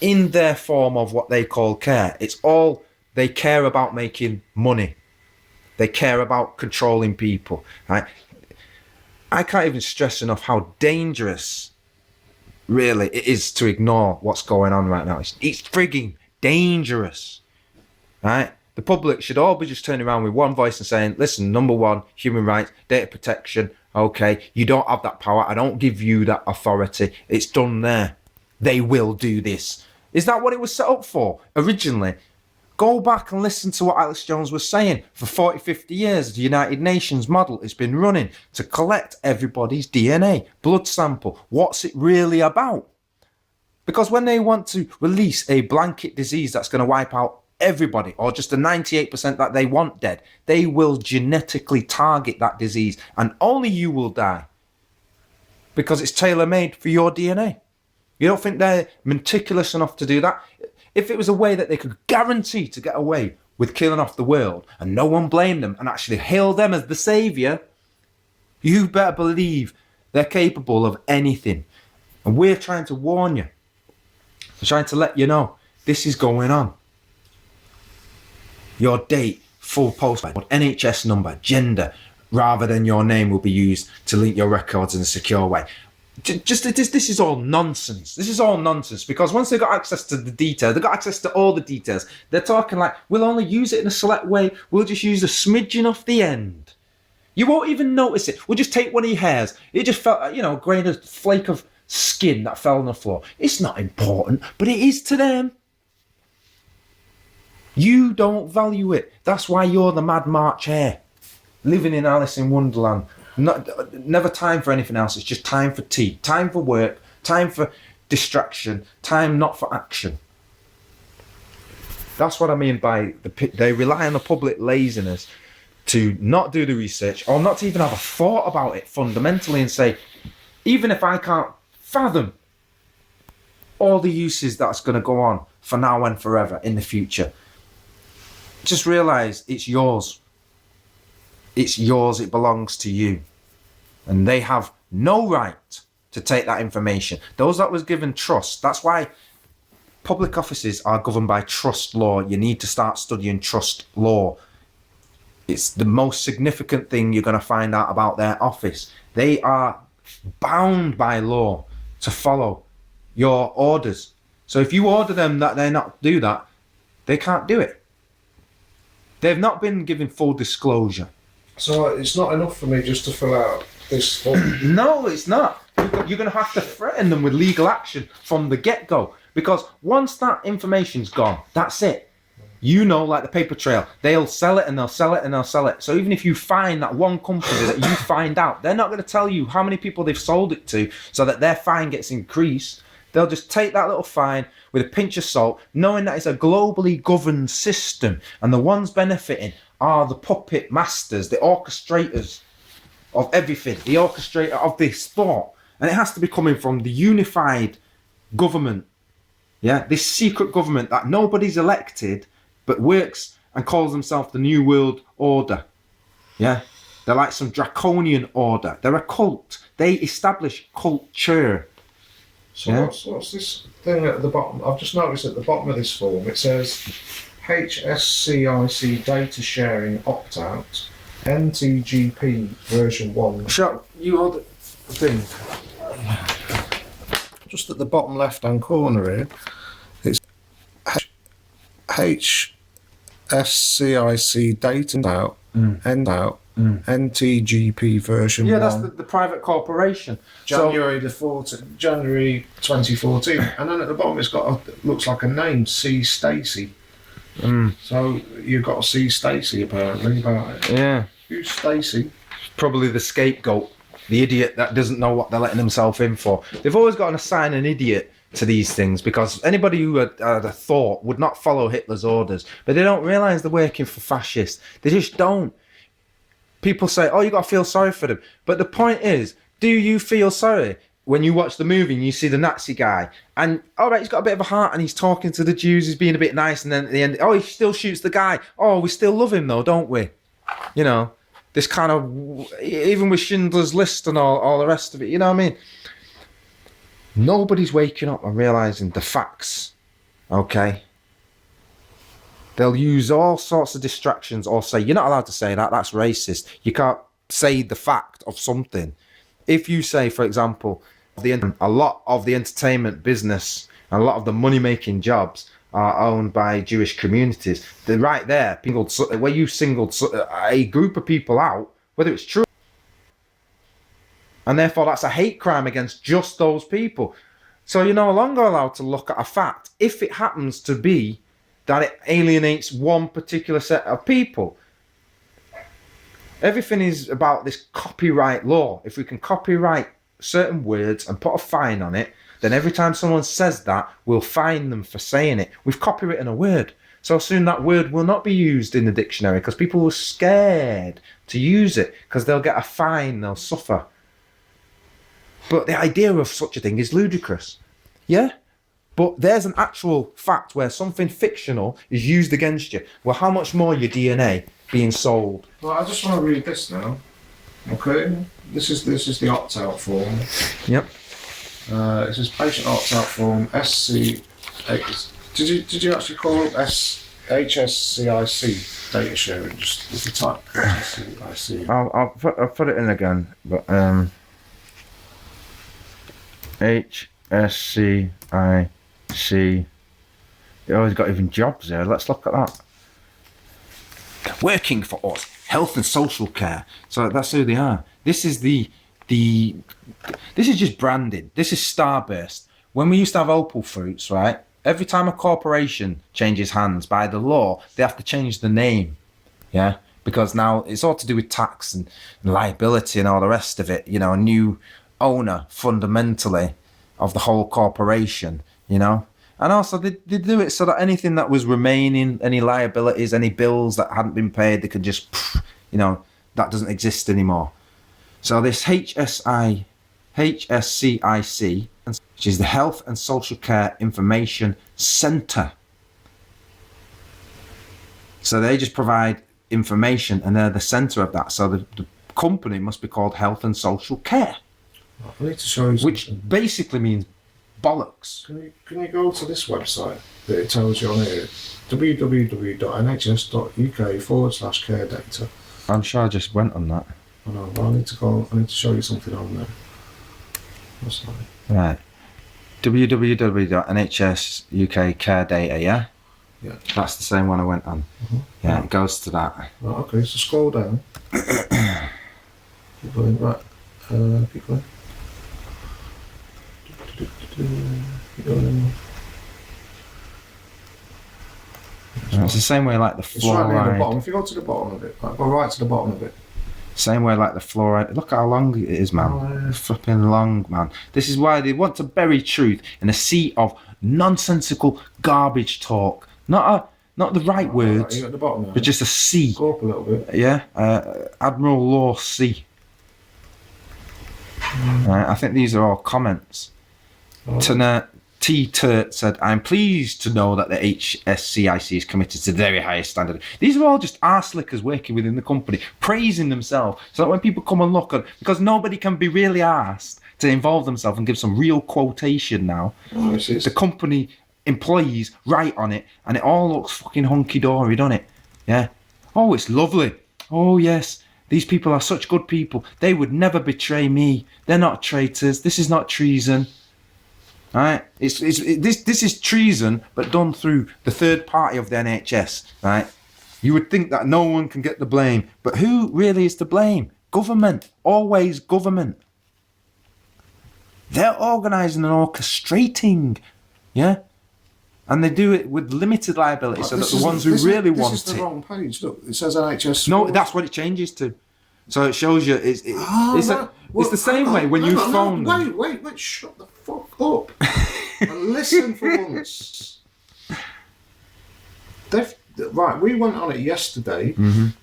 Speaker 1: in their form of what they call care. It's all they care about making money. They care about controlling people. Right? I can't even stress enough how dangerous really it is to ignore what's going on right now. It's frigging dangerous, right? The public should all be just turning around with one voice and saying, listen, number one, human rights, data protection, okay, you don't have that power, I don't give you that authority, it's done there. They will do this. Is that what it was set up for originally? Go back and listen to what Alex Jones was saying. For 40, 50 years, the United Nations model has been running to collect everybody's DNA, blood sample. What's it really about? Because when they want to release a blanket disease that's going to wipe out everybody, or just the 98% that they want dead, they will genetically target that disease and only you will die. because it's tailor-made for your DNA. You don't think they're meticulous enough to do that? If it was a way that they could guarantee to get away with killing off the world and no one blamed them and actually hail them as the saviour, you better believe they're capable of anything. And we're trying to warn you. We're trying to let you know this is going on. Your date, full postcode, NHS number, gender, rather than your name will be used to link your records in a secure way. This is all nonsense. This is all nonsense, because once they've got access to the details, they've got access to all the details. They're talking like, we'll only use it in a select way. We'll just use a smidgen off the end. You won't even notice it. We'll just take one of your hairs. It just felt, you know, a grain of flake of skin that fell on the floor. It's not important, but it is to them. You don't value it. That's why you're the Mad March Hare, living in Alice in Wonderland. Never time for anything else. It's just time for tea, time for work, time for distraction, time not for action. That's what I mean by they rely on the public laziness to not do the research or not to even have a thought about it fundamentally and say, even if I can't fathom all the uses that's going to go on for now and forever in the future, just realise it's yours. It's yours, it belongs to you. And they have no right to take that information. Those that was given trust, that's why public offices are governed by trust law. You need to start studying trust law. It's the most significant thing you're going to find out about their office. They are bound by law to follow your orders. So if you order them that they not do that, they can't do it. They've not been given full disclosure.
Speaker 2: So it's not enough for me just to fill out this form?
Speaker 1: No, it's not. You're going to have to threaten them with legal action from the get-go, because once that information's gone, that's it. You know, like the paper trail, they'll sell it and they'll sell it and they'll sell it. So even if you find that one company that you find out, they're not going to tell you how many people they've sold it to so that their fine gets increased. They'll just take that little fine with a pinch of salt, knowing that it's a globally governed system, and the ones benefiting are the puppet masters, the orchestrators of everything, the orchestrator of this thought. And it has to be coming from the unified government. Yeah, this secret government that nobody's elected, but works and calls themselves the New World Order. Yeah, they're like some draconian order. They're a cult. They establish culture.
Speaker 2: So
Speaker 1: yeah?
Speaker 2: what's this thing at the bottom? I've just noticed at the bottom of this form it says HSCIC data sharing opt-out, NTGP version 1.
Speaker 1: Shut you hold the thing.
Speaker 2: Just at the bottom left-hand corner here, it's HSCIC data out, end out, NTGP version 1.
Speaker 1: Yeah, that's the private corporation.
Speaker 2: January 2014, and then at the bottom it's got looks like a name, C. Stacey. So you've got to see Stacey apparently about it.
Speaker 1: Yeah.
Speaker 2: Who's Stacey?
Speaker 1: Probably the scapegoat, the idiot that doesn't know what they're letting themselves in for. They've always got to assign an idiot to these things, because anybody who had a thought would not follow Hitler's orders, but they don't realise they're working for fascists. They just don't. People say, oh, you got to feel sorry for them. But the point is, do you feel sorry when you watch the movie and you see the Nazi guy? And, all right, he's got a bit of a heart and he's talking to the Jews, he's being a bit nice, and then at the end, oh, he still shoots the guy. Oh, we still love him though, don't we? You know, this kind of, even with Schindler's List and all the rest of it, you know what I mean? Nobody's waking up and realising the facts, okay? They'll use all sorts of distractions or say, you're not allowed to say that, that's racist. You can't say the fact of something. If you say, for example, a lot of the entertainment business and a lot of the money-making jobs are owned by Jewish communities, they're right there, where you singled a group of people out, whether it's true. And therefore that's a hate crime against just those people. So you're no longer allowed to look at a fact if it happens to be that it alienates one particular set of people. Everything is about this copyright law. If we can copyright certain words and put a fine on it, then every time someone says that, we'll fine them for saying it. We've copywritten a word. So soon that word will not be used in the dictionary because people were scared to use it because they'll get a fine, they'll suffer. But the idea of such a thing is ludicrous. Yeah? But there's an actual fact where something fictional is used against you. Well, how much more your DNA being sold?
Speaker 2: Well, I just want to read this now. Okay, this is the opt-out form.
Speaker 1: Yep.
Speaker 2: This is patient opt-out form SC. Did you actually call it HSCIC data sharing? Just if you type HSCIC.
Speaker 1: I'll put it in again, but HSCIC. They always got even jobs there. Let's look at that. Working for us, health and social care. So that's who they are. This is this is just branding. This is Starburst. When we used to have Opal Fruits, right? Every time a corporation changes hands, by the law, they have to change the name. Yeah? Because now it's all to do with tax and liability and all the rest of it. You know, a new owner, fundamentally, of the whole corporation, you know? And also, they do it so that anything that was remaining, any liabilities, any bills that hadn't been paid, they could just, you know, that doesn't exist anymore. So this HSCIC, which is the Health and Social Care Information Centre. So they just provide information and they're the centre of that. So the company must be called Health and Social Care.
Speaker 2: I need to show you something.
Speaker 1: Which basically means bollocks.
Speaker 2: Can you go to this website that it tells you on here? www.nhs.uk/care data.
Speaker 1: I'm sure I just went on that.
Speaker 2: I know, but I need to show you something on there. What's that?
Speaker 1: Right. www.nhs UK care data, yeah?
Speaker 2: Yeah.
Speaker 1: That's the same one I went on. Yeah, it goes to that.
Speaker 2: Right, okay, so scroll down. Keep going, right. Keep going. Keep going.
Speaker 1: It's the same way like the
Speaker 2: It's right near the
Speaker 1: fluoride.
Speaker 2: bottom. If you go to the bottom of it, right, go right to the bottom of it.
Speaker 1: Same way like the fluoride. Look how long it is, man.
Speaker 2: Oh, yeah.
Speaker 1: Flipping long, man. This is why they want to bury truth in a sea of nonsensical garbage talk. Not the right words,
Speaker 2: Right, you're at the bottom now.
Speaker 1: but just a sea.
Speaker 2: Go up a little bit.
Speaker 1: Yeah, Admiral Law C. Right, I think these are all comments. T. Turt said, I'm pleased to know that the HSCIC is committed to the very highest standard. These are all just arse lickers working within the company, praising themselves, so that when people come and look at, because nobody can be really asked to involve themselves and give some real quotation now.
Speaker 2: Oh,
Speaker 1: The company employees write on it, and it all looks fucking hunky-dory, doesn't it? Yeah. Oh, it's lovely. Oh, yes. These people are such good people. They would never betray me. They're not traitors. This is not treason. Right? This is treason, but done through the third party of the NHS. Right? You would think that no one can get the blame, but who really is to blame? Government. Always government. They're organising and orchestrating. Yeah? And they do it with limited liability, so that the ones who really want it...
Speaker 2: This is the wrong page. Look, it says NHS...
Speaker 1: No, that's what it changes to. So it shows you... It's the same way when you phone them.
Speaker 2: Wait, shut the fuck up. And listen for once. Right, we went on it yesterday, and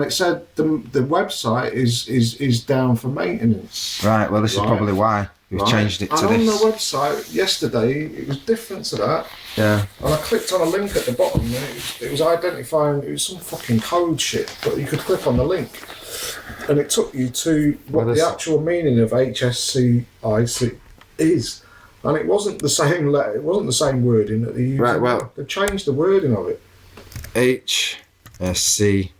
Speaker 2: it said the website is down for maintenance.
Speaker 1: Right, well, this is probably why we've changed it to
Speaker 2: and
Speaker 1: this.
Speaker 2: on the website yesterday, it was different to that.
Speaker 1: Yeah.
Speaker 2: And I clicked on a link at the bottom, and it was identifying, it was some fucking code shit, but you could click on the link, and it took you to what the actual meaning of HSCIC is. And it wasn't the same letter, it wasn't the same wording that they used.
Speaker 1: Right, well...
Speaker 2: They changed the wording of it.
Speaker 1: HSCIC.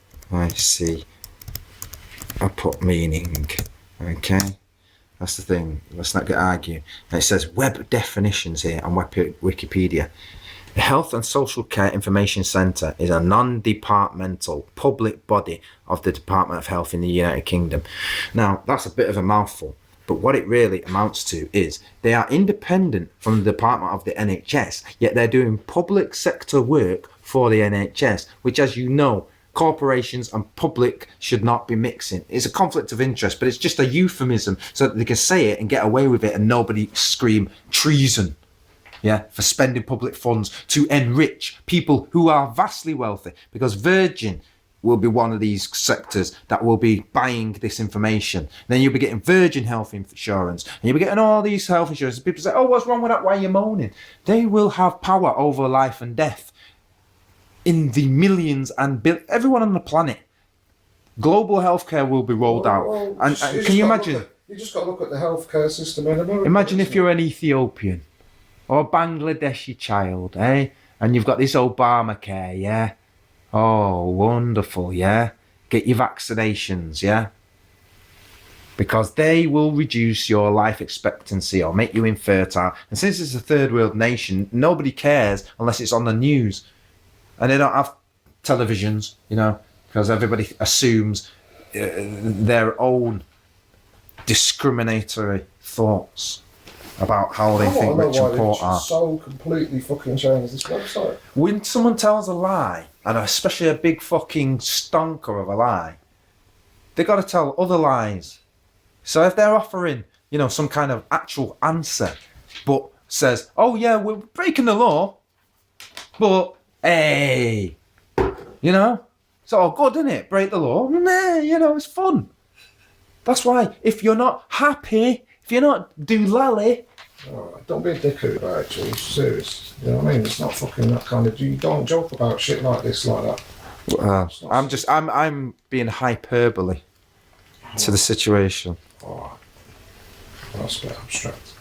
Speaker 1: I put meaning. Okay? That's the thing. Let's not get argued. And it says web definitions here on Wikipedia. The Health and Social Care Information Centre is a non-departmental public body of the Department of Health in the United Kingdom. Now, that's a bit of a mouthful, but what it really amounts to is they are independent from the Department of the NHS, yet they're doing public sector work for the NHS, which, as you know, corporations and public should not be mixing. It's a conflict of interest, but it's just a euphemism so that they can say it and get away with it and nobody scream treason. Yeah, for spending public funds to enrich people who are vastly wealthy. Because Virgin, will be one of these sectors that will be buying this information. Then you'll be getting Virgin Health insurance, and you'll be getting all these health insurance. People say, oh, what's wrong with that? Why are you moaning? They will have power over life and death in the millions and everyone on the planet. Global healthcare will be rolled out. And can you imagine?
Speaker 2: You just got to look at the healthcare system in America.
Speaker 1: Imagine if you're an Ethiopian or a Bangladeshi child, eh? And you've got this Obamacare, yeah? Oh, wonderful, yeah? Get your vaccinations, yeah? Because they will reduce your life expectancy or make you infertile. And since it's a third world nation, nobody cares unless it's on the news. And they don't have televisions, you know, because everybody assumes their own discriminatory thoughts about how they think rich and poor are.
Speaker 2: So completely fucking changed this website.
Speaker 1: When someone tells a lie, and especially a big fucking stonker of a lie, they got to tell other lies. So if they're offering, you know, some kind of actual answer, but says, oh yeah, we're breaking the law, but hey, you know, it's all good, isn't it? Break the law, nah, you know, it's fun. That's why if you're not happy, if you're not doolally,
Speaker 2: don't be a dickhead about it, Jules. Serious. You know what I mean? It's not fucking that kind of. You don't joke about shit like this, like that.
Speaker 1: I'm being hyperbole to the situation.
Speaker 2: Oh, that's a bit abstract.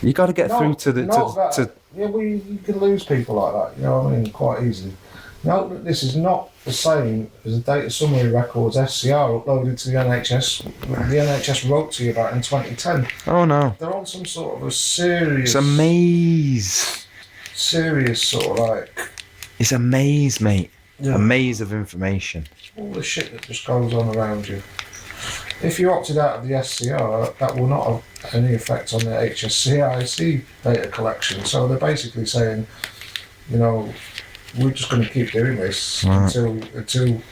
Speaker 1: You got to get through to the.
Speaker 2: Yeah, you can lose people like that. You know what I mean? Quite easily. No, this is not the same as the data summary records SCR uploaded to the NHS. The NHS wrote to you about in 2010.
Speaker 1: Oh no!
Speaker 2: They're on some sort of a serious.
Speaker 1: It's a maze.
Speaker 2: Serious sort of like.
Speaker 1: It's a maze, mate.
Speaker 2: Yeah.
Speaker 1: A maze of information.
Speaker 2: All the shit that just goes on around you. If you opted out of the SCR, that will not have any effect on the HSCIC data collection. So they're basically saying, you know, we're just going to keep doing this until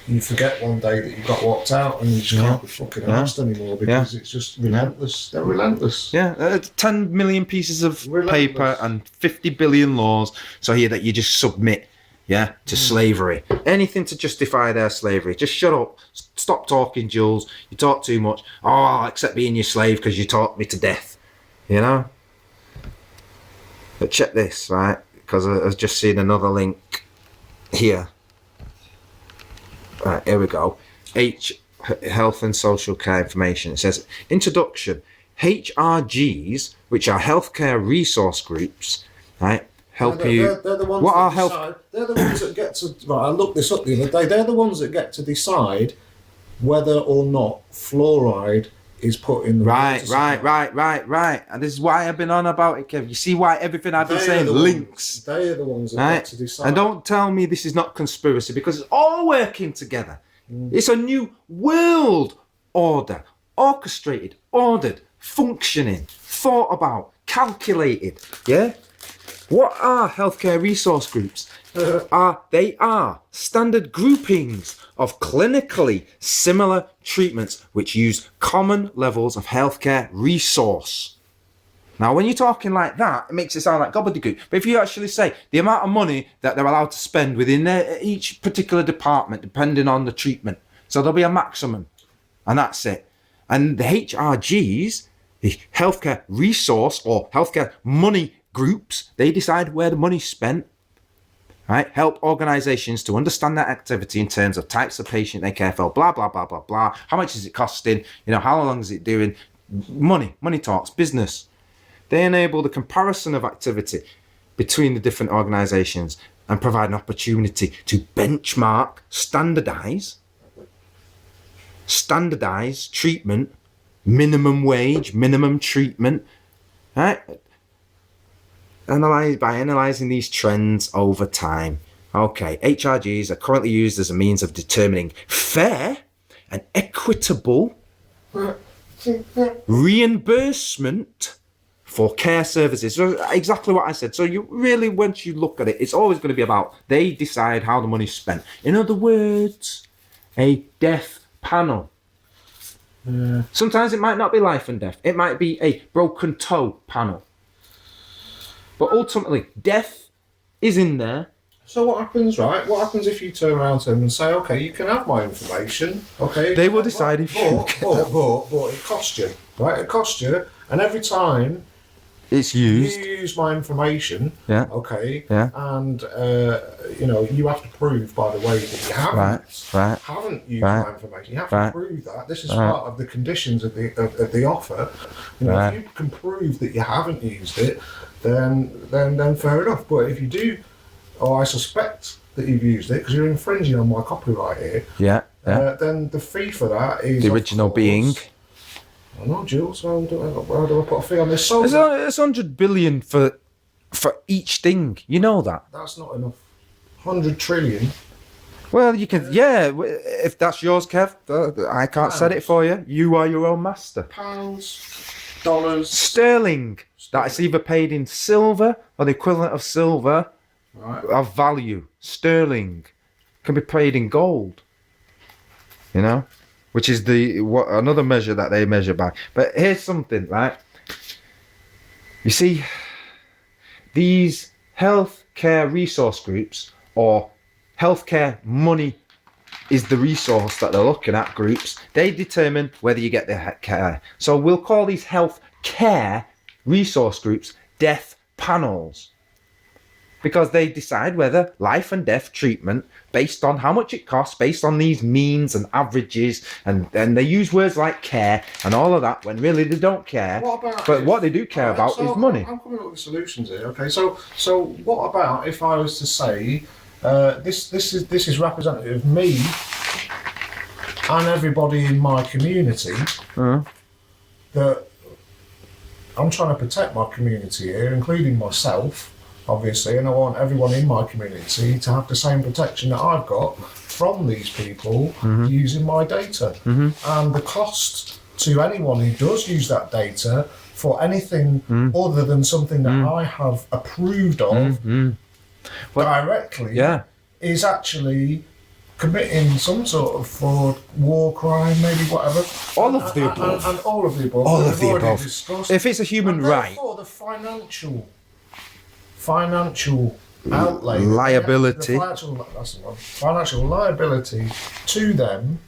Speaker 2: you forget one day that you got locked out and you just can't be fucking asked anymore because it's just relentless. They're relentless.
Speaker 1: Yeah, 10 million pieces of paper and 50 billion laws. So here that you just submit, to slavery. Anything to justify their slavery. Just shut up. Stop talking, Jules. You talk too much. Oh, I'll accept being your slave because you taught me to death. You know? But check this, right? Because I've just seen another link here. Right, here we go. Health and social care information. It says, introduction. HRGs, which are healthcare resource groups, right? Help you.
Speaker 2: They're the ones
Speaker 1: what
Speaker 2: that
Speaker 1: are
Speaker 2: decide,
Speaker 1: health?
Speaker 2: They're the ones that get to. Right, I looked this up the other day. They're the ones that get to decide whether or not fluoride is put in the
Speaker 1: Right. And this is why I've been on about it, Kev. You see why everything I've been saying links.
Speaker 2: They are the ones that get to decide.
Speaker 1: And don't tell me this is not conspiracy because it's all working together. It's a new world order, orchestrated, ordered, functioning, thought about, calculated. Yeah. What are healthcare resource groups? They are standard groupings of clinically similar treatments which use common levels of healthcare resource. Now, when you're talking like that, it makes it sound like gobbledygook. But if you actually say the amount of money that they're allowed to spend within each particular department, depending on the treatment, so there'll be a maximum, and that's it. And the HRGs, the healthcare resource or healthcare money groups, they decide where the money's spent, right? Help organisations to understand their activity in terms of types of patient they care for, blah, blah, blah, blah, blah. How much is it costing? You know, how long is it doing? Money talks, business. They enable the comparison of activity between the different organisations and provide an opportunity to benchmark, standardise treatment, minimum wage, minimum treatment, right? By analysing these trends over time. Okay, HRGs are currently used as a means of determining fair and equitable reimbursement for care services. So exactly what I said. So you really, once you look at it, it's always going to be about they decide how the money's spent. In other words, a death panel. Sometimes it might not be life and death. It might be a broken toe panel. But ultimately, death is in there.
Speaker 2: So what happens, right? What happens if you turn around to them and say, okay, you can have my information, okay?
Speaker 1: They will decide if you
Speaker 2: but it costs you, right? It costs you, and every time
Speaker 1: it's used.
Speaker 2: you use my information,
Speaker 1: Yeah.
Speaker 2: okay,
Speaker 1: Yeah.
Speaker 2: and you know, you have to prove, by the way, that you haven't used my information. You have to prove that. This is part of the conditions of the offer. You know, if you can prove that you haven't used it, then fair enough. But if you do, or I suspect that you've used it because you're infringing on my copyright here, then the fee for that is
Speaker 1: the original being.
Speaker 2: I know, Jules. How do I put a fee on this? So
Speaker 1: it's 100 billion for each thing. You know that.
Speaker 2: That's not enough. 100 trillion.
Speaker 1: Well, you can. Yeah, if that's yours, Kev, I can't set it for you. You are your own master.
Speaker 2: Pounds, dollars,
Speaker 1: sterling. That is either paid in silver or the equivalent of silver.
Speaker 2: Right.
Speaker 1: Of value, sterling, can be paid in gold. You know, which is another measure that they measure by. But here's something, right? You see, these healthcare resource groups, or healthcare money is the resource that they're looking at. Groups, they determine whether you get the care. So we'll call these healthcare resource groups death panels. Because they decide whether life and death treatment based on how much it costs, based on these means and averages, and they use words like care and all of that when really they don't care. What they do care about is money.
Speaker 2: I'm coming up with solutions here. Okay, so what about if I was to say this is representative of me and everybody in my community that I'm trying to protect my community here, including myself. Obviously, and I want everyone in my community to have the same protection that I've got from these people using my data. And the cost to anyone who does use that data for anything other than something that I have approved of directly is actually committing some sort of fraud, war crime, maybe whatever.
Speaker 1: All of the above.
Speaker 2: And all of the above.
Speaker 1: All of the above.
Speaker 2: Discussed.
Speaker 1: If it's a human right.
Speaker 2: Therefore, the financial outlay,
Speaker 1: liability,
Speaker 2: financial liability to them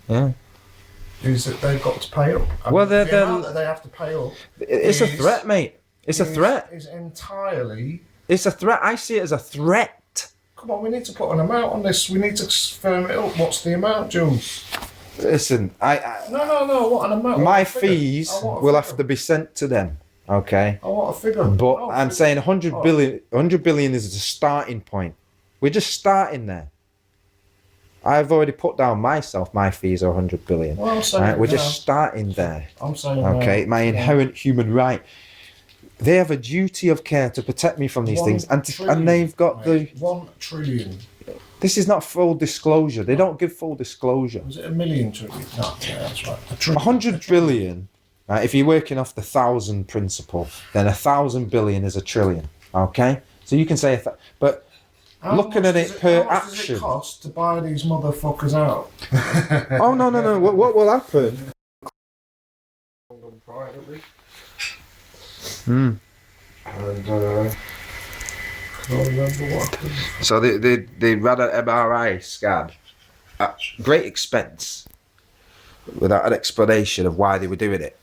Speaker 2: is that they've got to pay up.
Speaker 1: Well,
Speaker 2: the amount that they have to pay up.
Speaker 1: It's a threat, mate. It's a threat.
Speaker 2: Is entirely.
Speaker 1: It's a threat. I see it as a threat.
Speaker 2: Come on, we need to put an amount on this. We need to firm it up. What's the amount, Jules?
Speaker 1: Listen,
Speaker 2: No. What an amount?
Speaker 1: My fees will have to be sent to them. Okay.
Speaker 2: I want a figure.
Speaker 1: But I'm saying 100 billion is the starting point. We're just starting there. I've already put down my fees are 100 billion.
Speaker 2: Well, I'm saying
Speaker 1: we're just starting there.
Speaker 2: I'm saying
Speaker 1: okay, my inherent human right. They have a duty of care to protect me from these things, and they've got the
Speaker 2: 1 trillion.
Speaker 1: This is not full disclosure. They don't give full disclosure.
Speaker 2: Was it 1 million trillion? No, yeah, that's right.
Speaker 1: 100 billion. If you're working off the 1,000 principle, then 1,000 billion is a trillion. Okay, so you can say, but looking at it per action. How much does it
Speaker 2: cost to buy these motherfuckers out?
Speaker 1: Oh no! What will happen?
Speaker 2: Privately.
Speaker 1: And
Speaker 2: I can't remember what.
Speaker 1: So they ran an MRI scan at great expense without an explanation of why they were doing it.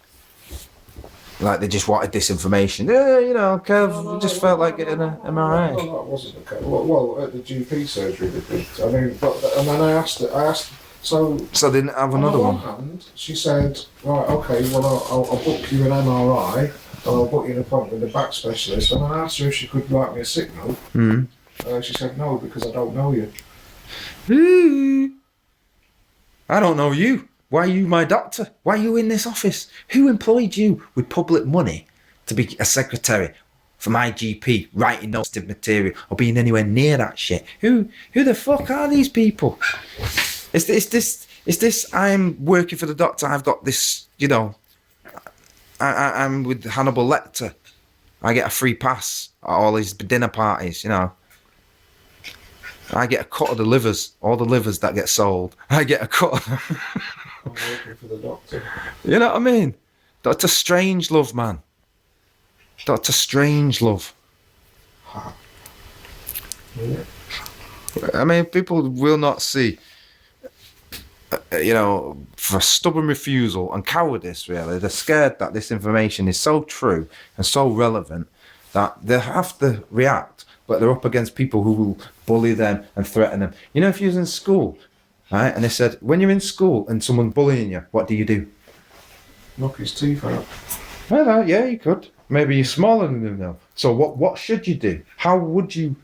Speaker 1: Like they just wanted this information. Yeah, you know, Kev just felt like getting an MRI.
Speaker 2: No, that wasn't the case. Well, at the GP surgery they did. I mean, and then I asked. So
Speaker 1: they didn't have another one.
Speaker 2: On one hand, she said, right, okay, well, I'll book you an MRI, and I'll book you an appointment with a back specialist. And I asked her if she could write me a sick note. She said no, because I don't know you.
Speaker 1: I don't know you. Why are you my doctor? Why are you in this office? Who employed you with public money to be a secretary for my GP, writing notes to material or being anywhere near that shit? Who the fuck are these people? Is this I'm working for the doctor, I've got this, you know, I'm with Hannibal Lecter. I get a free pass at all his dinner parties, you know. I get a cut of the livers, all the livers that get sold. I get a cut of them.
Speaker 2: I'm working for the doctor.
Speaker 1: You know what I mean? Dr. Strangelove, man. Dr. Strangelove.
Speaker 2: Yeah.
Speaker 1: I mean, people will not see, you know, for stubborn refusal and cowardice, really. They're scared that this information is so true and so relevant that they have to react, but they're up against people who will bully them and threaten them. You know, if you was in school, right, and they said, when you're in school and someone's bullying you, what do?
Speaker 2: Knock his teeth out.
Speaker 1: Well, yeah, you could. Maybe you're smaller than them now. So what should you do? How would you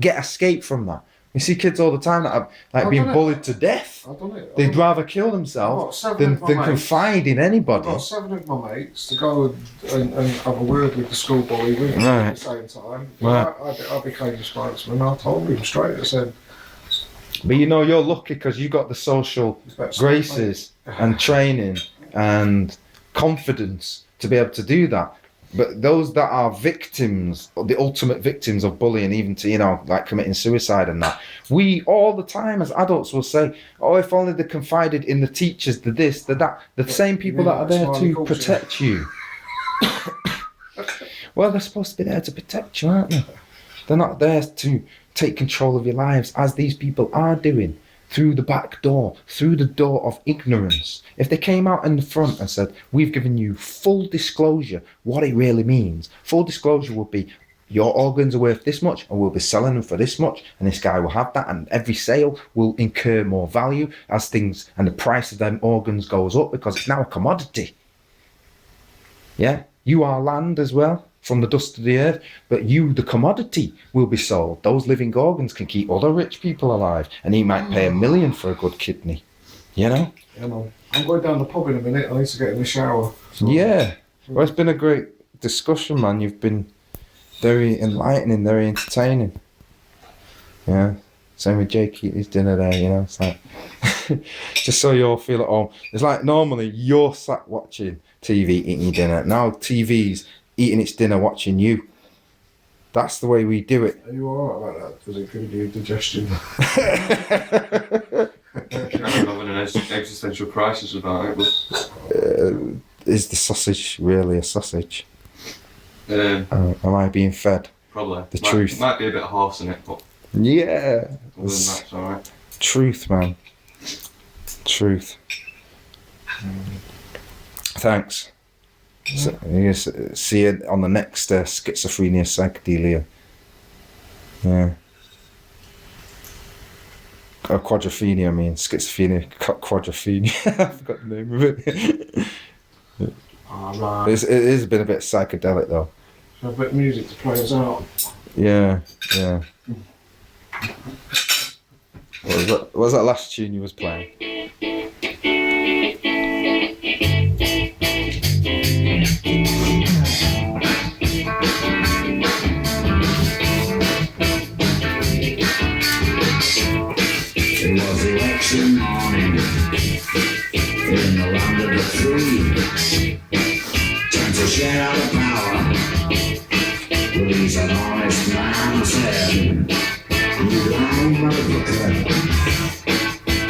Speaker 1: get escape from that? You see kids all the time that are like being bullied to death.
Speaker 2: I've done it.
Speaker 1: They'd rather kill themselves than confide in anybody.
Speaker 2: I've got 7 of my mates to go and have a word with the school bully with me at the same time.
Speaker 1: Right.
Speaker 2: I became the spokesman. I told him straight. I said,
Speaker 1: but you know, you're lucky because you got the social graces and training and confidence to be able to do that. But those that are victims, or the ultimate victims of bullying, even to, you know, like committing suicide and that, we all the time as adults will say, oh, if only they confided in the teachers, the this, the that, the same people that are there to protect you. Well, they're supposed to be there to protect you, aren't they? They're not there to take control of your lives, as these people are doing, through the back door, through the door of ignorance. If they came out in the front and said, we've given you full disclosure, what it really means, full disclosure would be, your organs are worth this much and we'll be selling them for this much, and this guy will have that, and every sale will incur more value as things, and the price of them organs goes up because it's now a commodity. Yeah, you are land as well, from the dust of the earth, but you, the commodity, will be sold. Those living organs can keep other rich people alive, and he might pay $1 million for a good kidney, you know?
Speaker 2: Yeah, man. I'm going down the pub in a minute. I need to get in the shower. So.
Speaker 1: Yeah. Well, it's been a great discussion, man. You've been very enlightening, very entertaining. Yeah. Same with Jake eating his dinner there, you know? It's like, just so you all feel at home. It's like normally you're sat watching TV, eating your dinner. Now TV's eating its dinner, watching you. That's the way we do it.
Speaker 2: Are you alright about that? Does it give you digestion?
Speaker 3: I'm having an existential crisis about it. But...
Speaker 1: Is the sausage really a sausage? Am I being fed?
Speaker 3: Probably.
Speaker 1: The truth.
Speaker 3: Might be a bit of horse in it, but...
Speaker 1: Yeah.
Speaker 3: Other than that, it's alright.
Speaker 1: Truth, man. Truth. Thanks. So, see you on the next schizophrenia psychedelia. Yeah. Quadrophenia, I mean. Schizophrenia, quadrophenia. I forgot the name of it.
Speaker 2: Oh, right.
Speaker 1: It has been a bit psychedelic, though.
Speaker 2: So a bit of music to play us out.
Speaker 1: Yeah, yeah. What was that last tune you was playing?
Speaker 4: It was election morning in the land of the free. Time to share out the power. Release an honest man said, you lying motherfucker.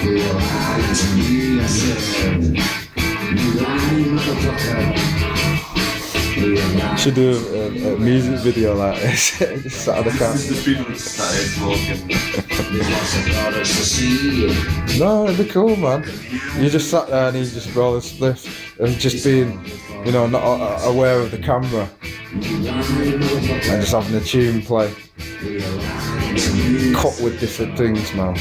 Speaker 4: You lied to me, I said. You lying motherfucker.
Speaker 1: Should do a music video like this. Just sat on the car.
Speaker 3: This is the people that started smoking.
Speaker 1: No, it'd be cool, man. You just sat there and you just roll a spliff and just being, you know, not aware of the camera and just having the tune play. Cut with different things, man.